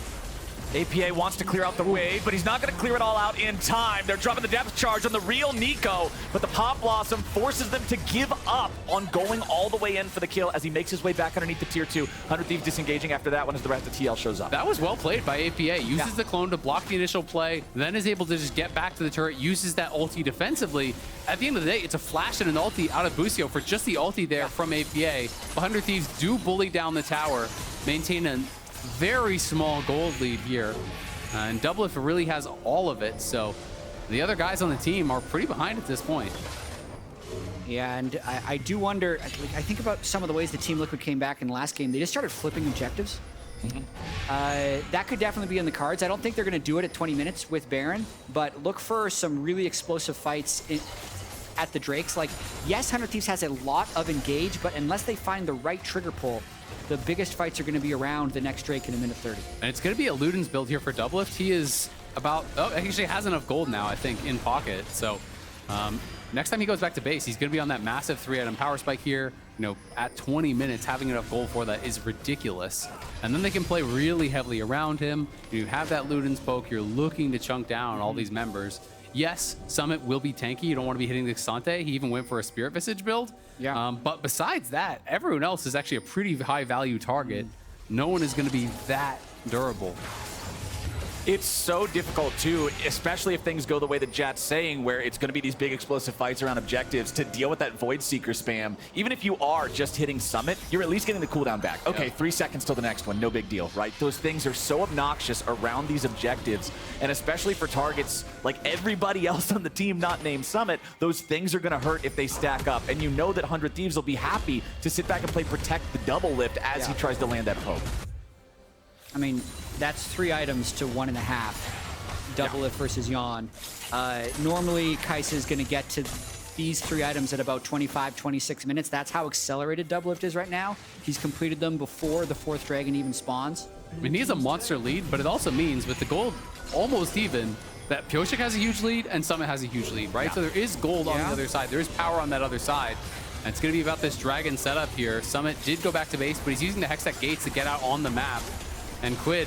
APA wants to clear out the wave, but he's not going to clear it all out in time. They're dropping the depth charge on the real Neeko, but the Pop Blossom forces them to give up on going all the way in for the kill as he makes his way back underneath the tier 2. 100 Thieves disengaging after that one as the rest of TL shows up. That was well played by APA. Uses the clone to block the initial play, then is able to just get back to the turret, uses that ulti defensively. At the end of the day, it's a flash and an ulti out of Busio for just the ulti there from APA. 100 Thieves do bully down the tower, maintain a very small gold lead here. And Doublelift really has all of it, so the other guys on the team are pretty behind at this point. Yeah, and I do wonder, I think about some of the ways the Team Liquid came back in the last game. They just started flipping objectives. That could definitely be in the cards. I don't think they're going to do it at 20 minutes with Baron, but look for some really explosive fights at the Drakes. Like, yes, 100 Thieves has a lot of engage, but unless they find the right trigger pull, the biggest fights are going to be around the next Drake in a minute 30. And it's going to be a Luden's build here for Doublelift. He is about, he actually has enough gold now, I think, in pocket. So next time he goes back to base, he's going to be on that massive 3-item power spike here. You know, at 20 minutes, having enough gold for that is ridiculous. And then they can play really heavily around him. You have that Luden's poke. You're looking to chunk down all these members. Yes, Summit will be tanky. You don't want to be hitting the Ssumday. He even went for a Spirit Visage build. Yeah. But besides that, everyone else is actually a pretty high value target. No one is going to be that durable. It's so difficult too, especially if things go the way that Jatt's saying, where it's going to be these big explosive fights around objectives to deal with that Void Seeker spam. Even if you are just hitting Summit, you're at least getting the cooldown back. Okay, 3 seconds till the next one, no big deal, right? Those things are so obnoxious around these objectives, and especially for targets like everybody else on the team not named Summit, those things are going to hurt if they stack up. And you know that 100 Thieves will be happy to sit back and play Protect the Doublelift as he tries to land that poke. I mean, that's 3 items to 1.5. Doublelift versus Yeon. Normally, Kai'Sa is going to get to these 3 items at about 25, 26 minutes. That's how accelerated Doublelift is right now. He's completed them before the 4th dragon even spawns. I mean, he has a monster lead, but it also means with the gold almost even, that Pyosik has a huge lead and Summit has a huge lead, right? So there is gold on the other side. There is power on that other side. And it's going to be about this dragon setup here. Summit did go back to base, but he's using the Hextech gates to get out on the map. And Quid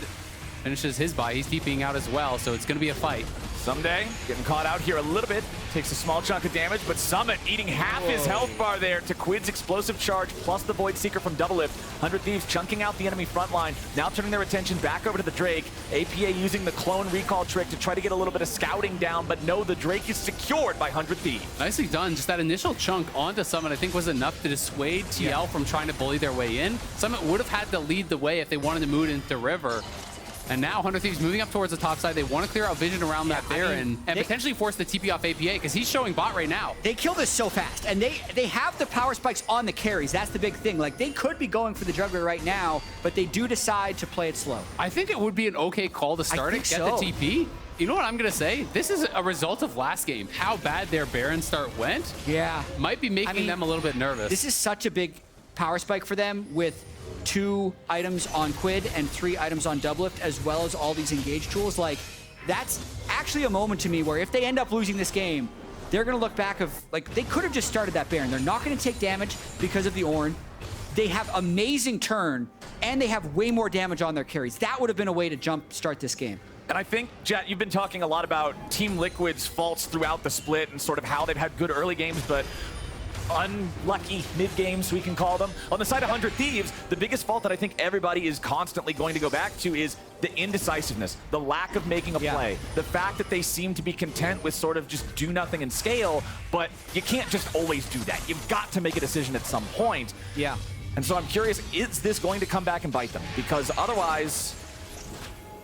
finishes his buy. He's TPing out as well, so it's going to be a fight. Ssumday getting caught out here a little bit. Takes a small chunk of damage, but Summit eating half his health bar there to Quid's explosive charge, plus the Void Seeker from Doublelift. 100 Thieves chunking out the enemy front line, now turning their attention back over to the Drake. APA using the clone recall trick to try to get a little bit of scouting down, but no, the Drake is secured by 100 Thieves. Nicely done. Just that initial chunk onto Summit, I think, was enough to dissuade TL from trying to bully their way in. Summit would have had to lead the way if they wanted to move into River. And now 100 Thieves moving up towards the top side. They want to clear out vision around that Baron and potentially force the TP off APA because he's showing bot right now. They kill this so fast, and they have the power spikes on the carries. That's the big thing. Like, they could be going for the juggler right now, but they do decide to play it slow. I think it would be an okay call to start it, get the TP. You know what I'm going to say? This is a result of last game. How bad their Baron start went might be making them a little bit nervous. This is such a big power spike for them with 2 items on Quid and 3 items on Doublelift, as well as all these engage tools. Like, that's actually a moment to me where if they end up losing this game, they're going to look back of, like, they could have just started that Baron. They're not going to take damage because of the Ornn. They have amazing turn, and they have way more damage on their carries. That would have been a way to jump start this game. And I think, Jatt, you've been talking a lot about Team Liquid's faults throughout the split and sort of how they've had good early games, but unlucky mid-games, we can call them. On the side of 100 Thieves, the biggest fault that I think everybody is constantly going to go back to is the indecisiveness, the lack of making a play, the fact that they seem to be content with sort of just do nothing and scale, but you can't just always do that. You've got to make a decision at some point. Yeah. And so I'm curious, is this going to come back and bite them? Because otherwise,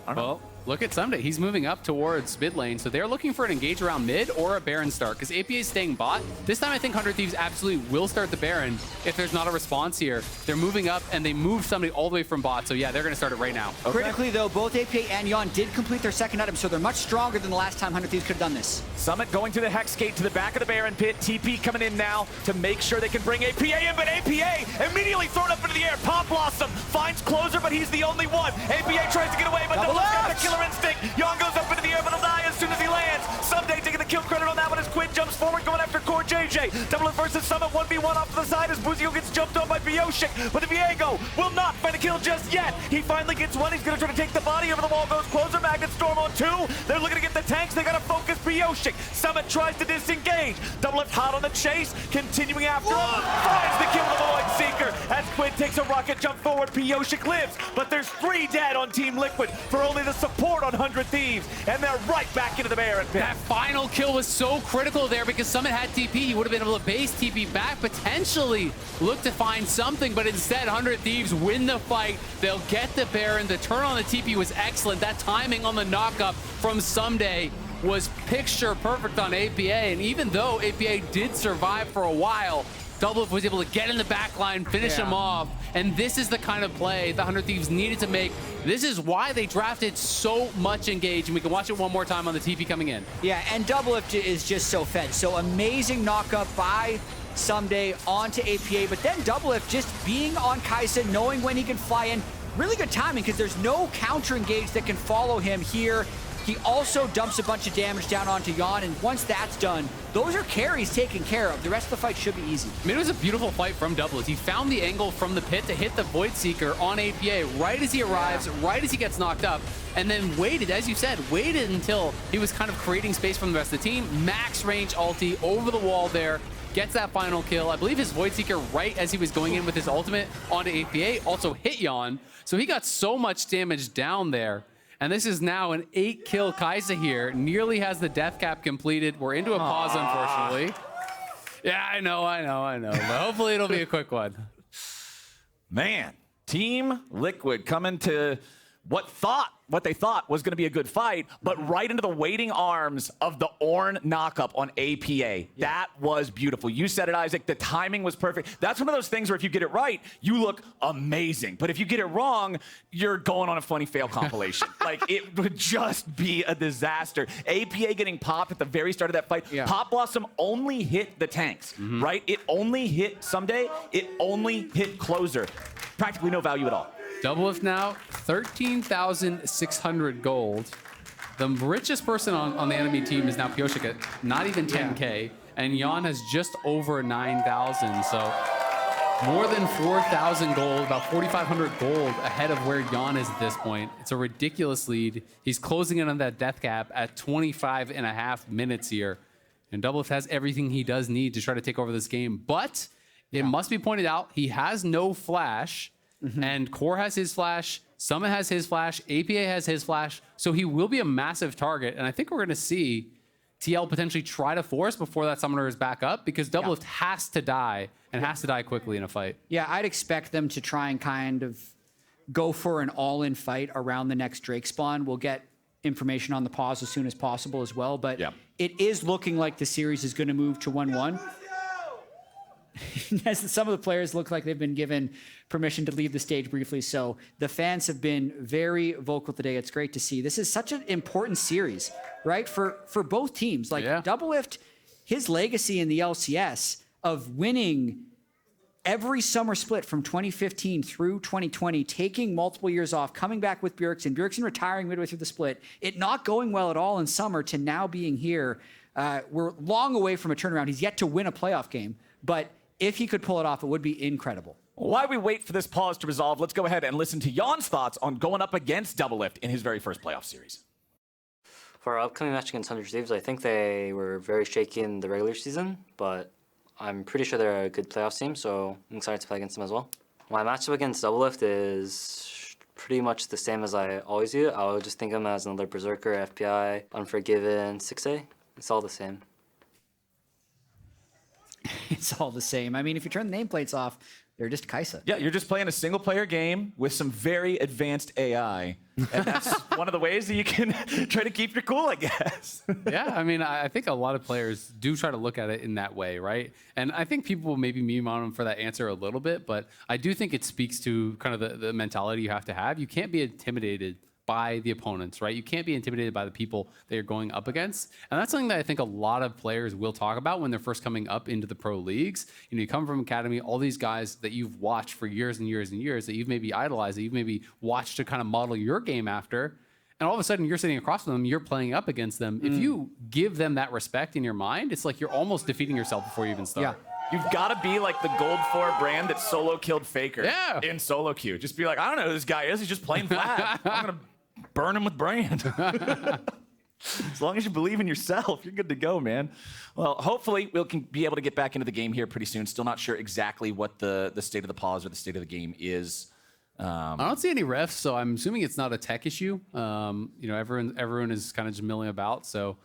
I don't know. Look at Ssumday. He's moving up towards mid lane, so they're looking for an engage around mid or a Baron start, because APA is staying bot. This time I think 100 Thieves absolutely will start the Baron if there's not a response here. They're moving up, and they move somebody all the way from bot, so yeah, they're going to start it right now. Okay. Critically, though, both APA and Yeon did complete their second item, so they're much stronger than the last time 100 Thieves could have done this. Summit going to the Hex Gate to the back of the Baron pit. TP coming in now to make sure they can bring APA in, but APA immediately thrown up into the air. Pop Blossom finds Closer, but he's the only one. APA tries to get away, but the got the killer instinct. Yeon goes up into the air, but he'll die as soon as he lands. Ssumday taking the kill credit on that one as Quid jumps forward, going after CoreJJ. CoreJJ. Doublelift versus Summit 1v1 off to the side as Busio gets jumped on by Pyosik, but the Viego will not find a kill just yet. He finally gets one. He's going to try to take the body. Over the wall goes Closer. Magnet Storm on 2. They're looking to get the tanks. They got to focus Pyosik. Summit tries to disengage. Doublelift hot on the chase, continuing after him. Finds the kill with the Void Seeker as Quid takes a rocket jump forward. Pyosik lives, but there's 3 dead on Team Liquid for only the support on 100 Thieves, and they're right back into the Baron pit. That final kill was so critical there because Summit had TP. He would have been able to base TP back, potentially look to find something, but instead 100 Thieves win the fight. They'll get the Baron. The turn on the TP was excellent. That timing on the knockup from Ssumday was picture perfect on APA, and even though APA did survive for a while, Doublelift was able to get in the back line, finish him off, and this is the kind of play the 100 Thieves needed to make. This is why they drafted so much Engage, and we can watch it one more time on the TP coming in. Yeah, and Doublelift is just so fed. So amazing knockup by Ssumday onto APA, but then Doublelift just being on Kai'Sa, knowing when he can fly in. Really good timing because there's no counter engage that can follow him here. He also dumps a bunch of damage down onto Yeon, and once that's done, those are carries taken care of. The rest of the fight should be easy. I mean, it was a beautiful fight from Doublelift. He found the angle from the pit to hit the Void Seeker on APA right as he arrives, right as he gets knocked up, and then waited, as you said, waited until he was kind of creating space from the rest of the team. Max range ulti over the wall there, gets that final kill. I believe his Void Seeker right as he was going in with his ultimate onto APA also hit Yeon, so he got so much damage down there. And this is now an 8-kill Kai'Sa here. Nearly has the death cap completed. We're into a pause, unfortunately. Yeah, I know. But hopefully it'll be a quick one. Man, Team Liquid coming to what they thought was going to be a good fight, but right into the waiting arms of the Ornn knockup on APA. Yeah. That was beautiful. You said it, Isaac. The timing was perfect. That's one of those things where if you get it right, you look amazing. But if you get it wrong, you're going on a funny fail compilation. Like, it would just be a disaster. APA getting popped at the very start of that fight. Yeah. Pop Blossom only hit the tanks, right? It only hit Ssumday. It only hit Closer. Practically no value at all. Doublelift now, 13,600 gold. The richest person on the enemy team is now Pyosik at not even 10K, and Yeon has just over 9,000. So more than 4,000 gold, about 4,500 gold ahead of where Yeon is at this point. It's a ridiculous lead. He's closing in on that death cap at 25.5 minutes here. And Doublelift has everything he does need to try to take over this game. But it must be pointed out, he has no flash. And Core has his flash, Summit has his flash, APA has his flash, so he will be a massive target. And I think we're going to see TL potentially try to force before that Summoner is back up, because Doublelift has to die, and has to die quickly in a fight. Yeah, I'd expect them to try and kind of go for an all-in fight around the next Drake spawn. We'll get information on the pause as soon as possible as well, but it is looking like the series is going to move to 1-1. As some of the players look like they've been given permission to leave the stage briefly, so the fans have been very vocal today. It's great to see. This is such an important series, right? For both teams. Like, Doublelift, his legacy in the LCS of winning every summer split from 2015 through 2020, taking multiple years off, coming back with Bjergsen retiring midway through the split, it not going well at all in summer to now being here. We're long away from a turnaround. He's yet to win a playoff game, but if he could pull it off, it would be incredible. While we wait for this pause to resolve, let's go ahead and listen to Yeon's thoughts on going up against Doublelift in his very first playoff series. For our upcoming match against 100 Thieves, I think they were very shaky in the regular season, but I'm pretty sure they're a good playoff team, so I'm excited to play against them as well. My matchup against Doublelift is pretty much the same as I always do. I would just think of them as another Berserker, FPI, Unforgiven, 6A. It's all the same. It's all the same. I mean, if you turn the nameplates off, they're just Kai'Sa. Yeah, you're just playing a single-player game with some very advanced AI. And that's one of the ways that you can try to keep your cool, I guess. Yeah, I mean, I think a lot of players do try to look at it in that way, right? And I think people will maybe meme on them for that answer a little bit, but I do think it speaks to kind of the mentality you have to have. You can't be intimidated by the opponents, right? You can't be intimidated by the people that you're going up against. And that's something that I think a lot of players will talk about when they're first coming up into the pro leagues. You know, you come from academy, all these guys that you've watched for years and years and years, that you've maybe idolized, that you've maybe watched to kind of model your game after. and all of a sudden you're sitting across from them, you're playing up against them. If you give them that respect in your mind, it's like you're almost defeating yourself before you even start. You've got to be like the Gold 4 brand that solo killed Faker in solo queue. Just be like, I don't know who this guy is. He's just playing flat. I'm going to burn him with brand. As long as you believe in yourself, you're good to go, man. Well, hopefully we'll be able to get back into the game here pretty soon. Still not sure exactly what the state of the pause or the state of the game is. I don't see any refs, so I'm assuming it's not a tech issue. You know, everyone is kind of just milling about, so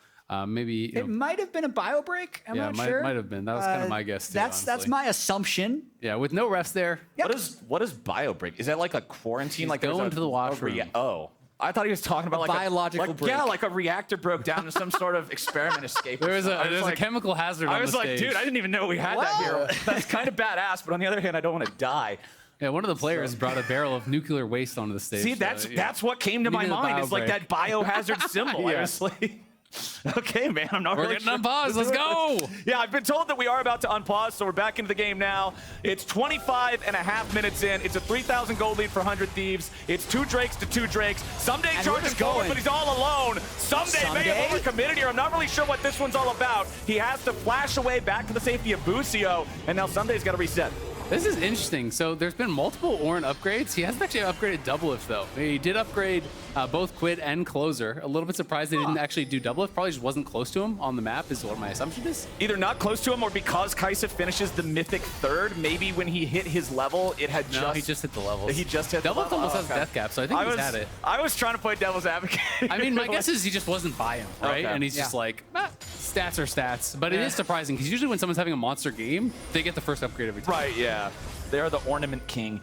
maybe it might have been a bio break. I'm not sure. Might have been. That was kind of my guess too. That's my assumption. Yeah, with no refs there. Yep. What is bio break? Is that like a quarantine? Like going to the washroom. I thought he was talking about like biological break. Yeah, like a reactor broke down in some sort of experiment escape. There's a chemical hazard on the stage. I was like, dude, I didn't even know we had that here. That's kind of badass, but on the other hand, I don't want to die. Yeah, one of the players brought a barrel of nuclear waste onto the stage. See, that's what came to my mind. It's like that biohazard symbol. Honestly. Okay, man, I'm not We're really getting unpaused. Let's go. Yeah, I've been told that we are about to unpause, so we're back into the game now. It's 25.5 minutes in. It's a 3,000 gold lead for 100 Thieves. It's 2 Drakes to 2 Drakes. Ssumday charges forward, but he's all alone. Ssumday may have overcommitted here. I'm not really sure what this one's all about. He has to flash away back to the safety of Busio, and now Ssumday's got to reset. This is interesting. So there's been multiple Ornn upgrades. He hasn't actually upgraded Doublelift though. He did upgrade both Quid and Closer. A little bit surprised they didn't actually do Doublelift. Probably just wasn't close to him on the map is what my assumption is. Either not close to him or because Kai'Sa finishes the Mythic 3rd, maybe when he hit his level, it had he just hit the levels. He just hit Doublelift the level. almost has death cap, so I think he's had it. I was trying to play devil's advocate. I mean, my guess is he just wasn't by him, right? And he's just like, stats are stats. But it is surprising because usually when someone's having a monster game, they get the first upgrade every time. Right, yeah. They're the ornament king.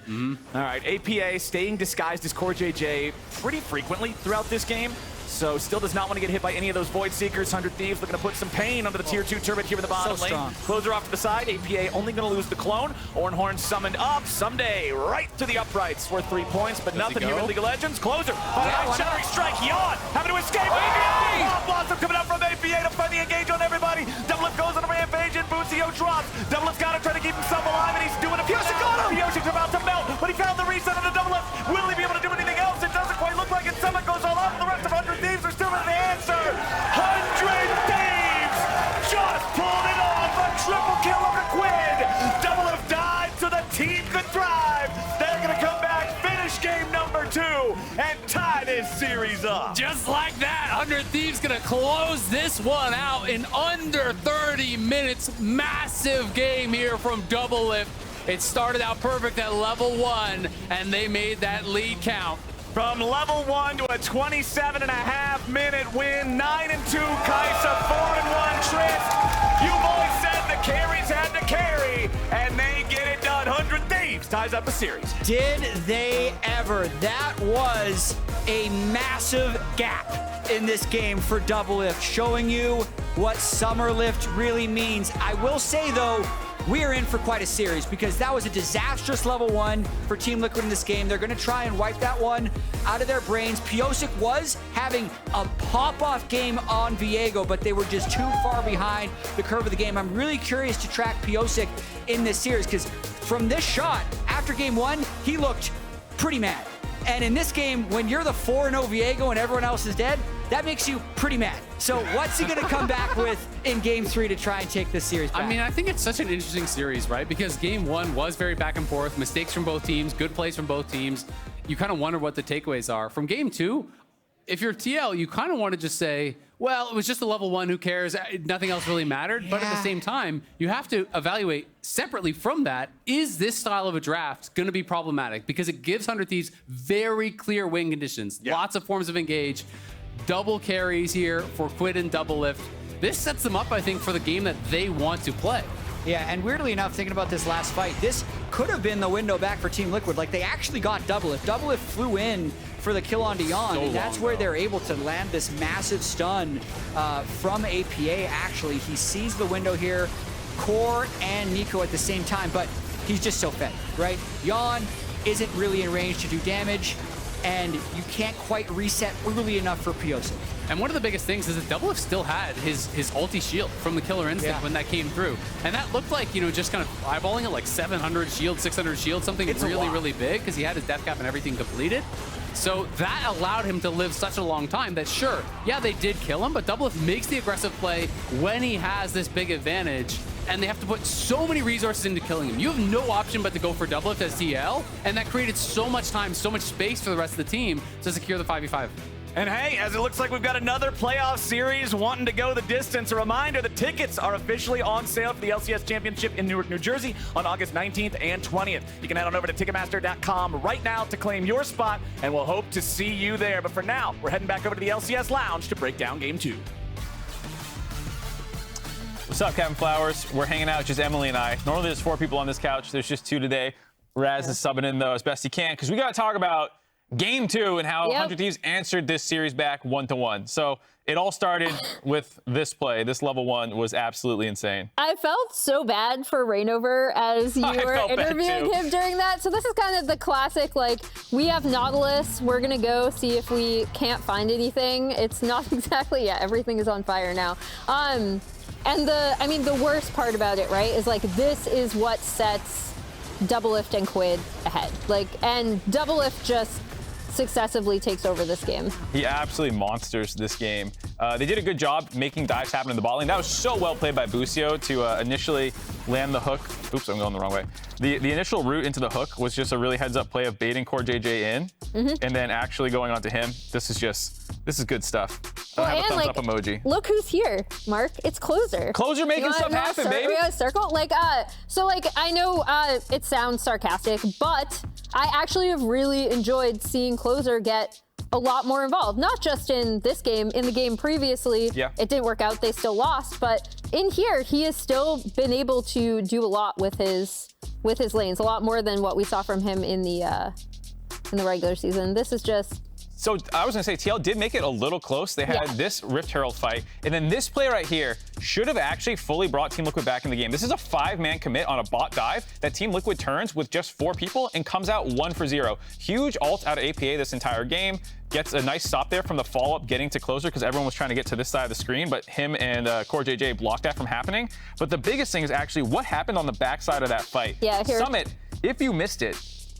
All right, APA staying disguised as CoreJJ pretty frequently throughout this game. So still does not want to get hit by any of those Void Seekers. 100 Thieves looking to put some pain under the tier 2 turret here in the bottom lane. Closer off to the side. APA only going to lose the clone. Ornn summoned up. Ssumday right to the uprights. Worth 3 points, but nothing here in League of Legends. Closer. Shattering strike. Yeon having to escape. APA! Blossom coming out from APA to find the engage on everybody. Doublelift goes on a rampage and Busio drops. Doublelift's got to try to keep himself alive and he's doing a Pyosik got him! Pyosik's about to melt, but he found the reset on the Doublelift. Will he be able to do anything else? It doesn't quite look like it. Summon goes all out. The rest of 100 Thieves are still in the answer. 100 Thieves just pulled it off. A triple kill over Quid. Doublelift died so the team could thrive. They're going to come back, finish game number 2, and tie this series up. Just like that, 100 Thieves going to close this one out in under 30 minutes. Massive game here from Doublelift. It started out perfect at level 1, and they made that lead count. From level 1 to a 27.5-minute win, 9-2 Kai'Sa, 4-1 Trist. You boys said the carries had to carry, and they get it done. 100 Thieves ties up the series. Did they ever? That was a massive gap in this game for Doublelift, showing you what Summerlift really means. I will say, though, we are in for quite a series because that was a disastrous level 1 for Team Liquid in this game. They're going to try and wipe that one out of their brains. Pyosik was having a pop-off game on Viego, but they were just too far behind the curve of the game. I'm really curious to track Pyosik in this series because from this shot, after game 1, he looked pretty mad. And in this game, when you're the 4-0 Viego and everyone else is dead, that makes you pretty mad. So what's he going to come back with in game 3 to try and take this series back? I mean, I think it's such an interesting series, right? Because game 1 was very back and forth, mistakes from both teams, good plays from both teams. You kind of wonder what the takeaways are. From game 2, if you're TL, you kind of want to just say, well, it was just a level 1, who cares? Nothing else really mattered. But at the same time, you have to evaluate separately from that, is this style of a draft going to be problematic? Because it gives 100 Thieves very clear win conditions, lots of forms of engage, double carries here for Quid and Doublelift. This sets them up, I think, for the game that they want to play. Yeah, and weirdly enough, thinking about this last fight, this could have been the window back for Team Liquid. Like, they actually got Doublelift. Doublelift flew in for the kill on Yeon, and that's where they're able to land this massive stun from APA, actually. He sees the window here, Core and Neeko at the same time, but he's just so fed, right? Yeon isn't really in range to do damage. and you can't quite reset early enough for Pyosik. And one of the biggest things is that Doublelift still had his ulti shield from the Killer Instinct when that came through. And that looked like, you know, just kind of eyeballing it like 700 shield, 600 shield, something really big, because he had his death cap and everything completed. So that allowed him to live such a long time that, sure, yeah, they did kill him, but Doublelift makes the aggressive play when he has this big advantage, and they have to put so many resources into killing him. You have no option but to go for Doublelift as TL, and that created so much time, so much space for the rest of the team to secure the 5v5. And hey, as it looks like we've got another playoff series wanting to go the distance, a reminder, the tickets are officially on sale for the LCS Championship in Newark, New Jersey on August 19th and 20th. You can head on over to Ticketmaster.com right now to claim your spot, and we'll hope to see you there. But for now, we're heading back over to the LCS Lounge to break down Game 2. What's up, Captainflowers? We're hanging out, just Emily and I. Normally there's 4 people on this couch. There's just 2 today. Raz is subbing in, though, as best he can, because we got to talk about Game 2 and how 100 Thieves answered this series back 1-1. So it all started with this play. This level 1 was absolutely insane. I felt so bad for Rainover as you were interviewing him during that. So this is kind of the classic, like, we have Nautilus. We're going to go see if we can't find anything. It's not exactly, everything is on fire now. And the worst part about it, right, is like, this is what sets Doublelift and Quid ahead. Like, and Doublelift just successively takes over this game. He absolutely monsters this game. They did a good job making dives happen in the bot lane. That was so well played by Busio to initially land the hook. Oops, I'm going the wrong way. The initial route into the hook was just a really heads-up play of baiting CoreJJ in, and then actually going onto him. This is good stuff. I have a thumbs up emoji. Look who's here, Mark. It's Closer. Closer making stuff happen, baby. We got a circle. I know it sounds sarcastic, but I actually have really enjoyed seeing Closer get a lot more involved. Not just in this game, in the game previously, it didn't work out, they still lost, but in here, he has still been able to do a lot with his lanes, a lot more than what we saw from him in the regular season. This is just... So I was going to say, TL did make it a little close. They had this Rift Herald fight, and then this play right here should have actually fully brought Team Liquid back in the game. This is a 5-man commit on a bot dive that Team Liquid turns with just 4 people and comes out 1-for-0. Huge ult out of APA this entire game. Gets a nice stop there from the follow-up getting to Closer because everyone was trying to get to this side of the screen, but him and CoreJJ blocked that from happening. But the biggest thing is actually what happened on the backside of that fight. Summit, if you missed it,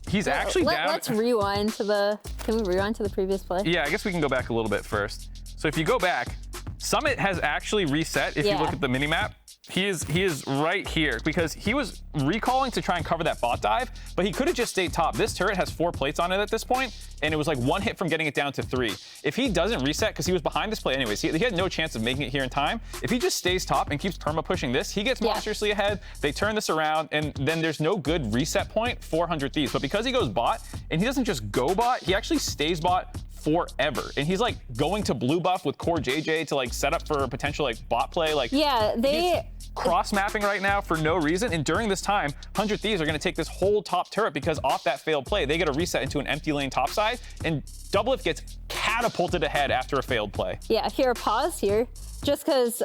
he's actually down. Let's rewind to the... Can we rewind to the previous play? Yeah, I guess we can go back a little bit first. So if you go back, Summit has actually reset. If you look at the minimap, he is right here because he was recalling to try and cover that bot dive, but he could have just stayed top. This turret has 4 plates on it at this point, and it was like 1 hit from getting it down to 3. If he doesn't reset, because he was behind this play anyways, he had no chance of making it here in time. If he just stays top and keeps perma pushing this, he gets monstrously ahead. They turn this around, and then there's no good reset point for 100 Thieves. But because he goes bot, and he doesn't just go bot, he actually stays bot forever, and he's like going to blue buff with CoreJJ to like set up for a potential like bot play. Like they cross mapping right now for no reason, and during this time 100 Thieves are going to take this whole top turret because off that failed play they get a reset into an empty lane top side, and Doublelift gets catapulted ahead after a failed play. Here, pause here just because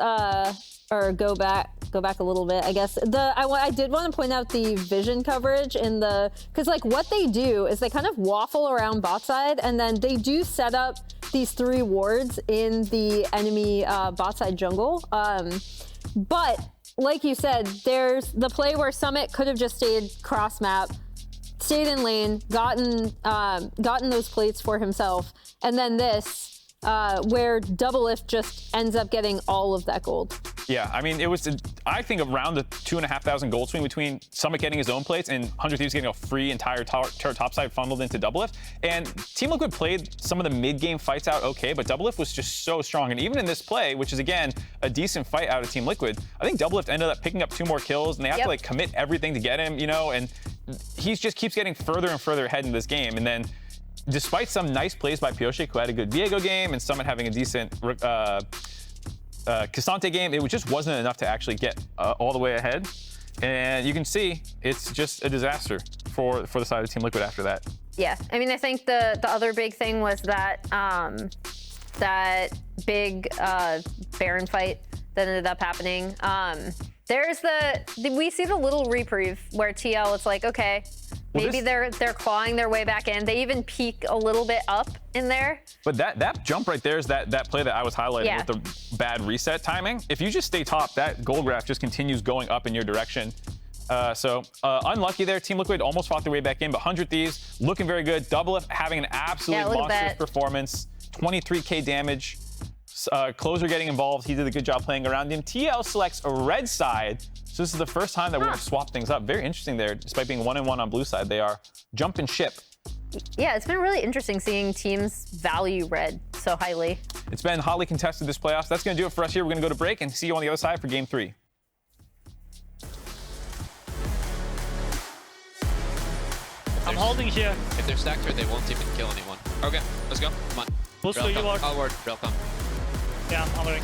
or go back a little bit, I guess. I did want to point out the vision coverage in the, because like what they do is they kind of waffle around bot side, and then they do set up these 3 wards in the enemy bot side jungle. But like you said, there's the play where Summit could have just stayed cross map, stayed in lane, gotten those plates for himself, and then this where Doublelift just ends up getting all of that gold. Yeah, I mean, it was, I think, around the 2,500 gold swing between Summit getting his own plates and 100 Thieves getting a free entire turret topside funneled into Doublelift. And Team Liquid played some of the mid-game fights out okay, but Doublelift was just so strong. And even in this play, which is, again, a decent fight out of Team Liquid, I think Doublelift ended up picking up 2 more kills, and they have to, like, commit everything to get him, you know, and he just keeps getting further and further ahead in this game. And then, despite some nice plays by Pyosik, who had a good Viego game, and Summit having a decent Ssumday game, it just wasn't enough to actually get all the way ahead. And you can see it's just a disaster for the side of Team Liquid after that. Yeah, I mean, I think the other big thing was that that big Baron fight that ended up happening. There's we see the little reprieve where TL, it's like, okay, Maybe they're clawing their way back in. They even peek a little bit up in there. But that jump right there is that play that I was highlighting with the bad reset timing. If you just stay top, that gold graph just continues going up in your direction. So unlucky there. Team Liquid almost fought their way back in, but 100 Thieves looking very good. Doublelift having an absolute monstrous performance. 23k damage. Closer getting involved. He did a good job playing around him. TL selects a red side. So this is the first time that we're going to swap things up. Very interesting there. Despite being 1-1 on blue side, they are jump and ship. Yeah, it's been really interesting seeing teams value red so highly. It's been hotly contested this playoffs. That's going to do it for us here. We're going to go to break and see you on the other side for game 3. I'm holding here. If they're stacked here, they won't even kill anyone. Okay, let's go. Come on. Busio, you are. I'll ward. Rell come. Yeah, I'm holding.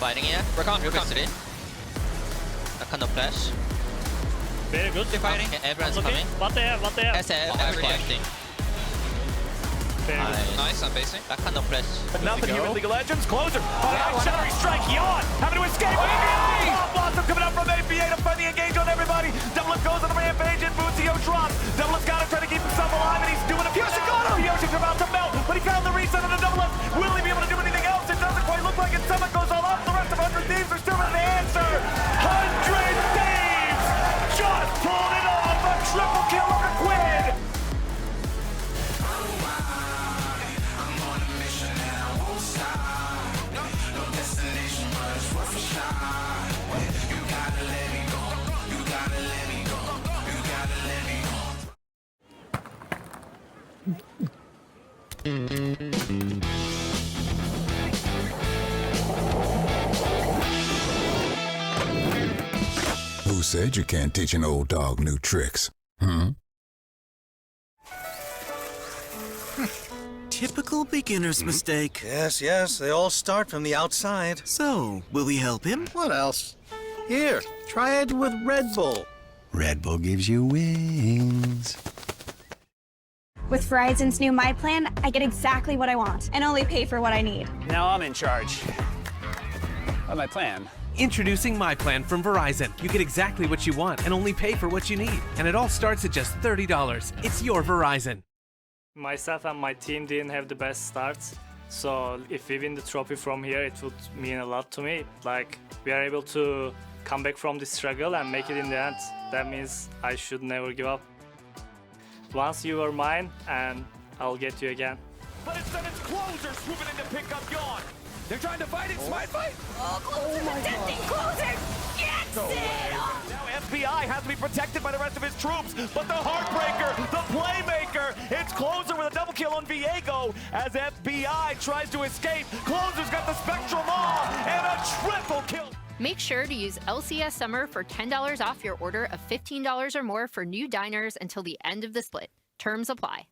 Fighting here. Rakan city. Rakan no flash. Very good. They're fighting. Okay, everyone's coming. What they have? SF, I'm reacting. Nice, I'm basing. Rakan no flash. But nothing here in League of Legends. Closer. Shattering strike. Yeon having to escape. ABA! Blossom coming out from ABA to find the engage on everybody. Doublelift goes on the rampage and Busio drops. Doublelift's got to try to keep himself alive and he's doing a Pyosik got him. Pyosik's about to melt, but he found the reset on the Doublelift. Will he be able to do anything else? It doesn't quite look like it. Someone goes all up. The rest of 100 Thieves are still in the answer. 100 Thieves just pulled it off. A triple kill over Quid. Who said you can't teach an old dog new tricks? Typical beginner's mistake. Yes, they all start from the outside. So, will we help him? What else? Here, try it with Red Bull. Red Bull gives you wings. With Verizon's new My Plan, I get exactly what I want and only pay for what I need. Now I'm in charge of my plan. Introducing My Plan from Verizon. You get exactly what you want and only pay for what you need. And it all starts at just $30. It's your Verizon. Myself and my team didn't have the best starts. So if we win the trophy from here, it would mean a lot to me. Like, we are able to come back from this struggle and make it in the end. That means I should never give up. Once you are mine, and I'll get you again. But instead it's Closer swooping in to pick up Yeon. They're trying to fight it, smite fight. Oh, Closer's attempting. Closer gets it! Now FBI has to be protected by the rest of his troops, but the Heartbreaker, the Playmaker, it's Closer with a double kill on Viego as FBI tries to escape. Closer's got the Spectral Maw and a triple kill. Make sure to use LCS Summer for $10 off your order of $15 or more for new diners until the end of the split. Terms apply.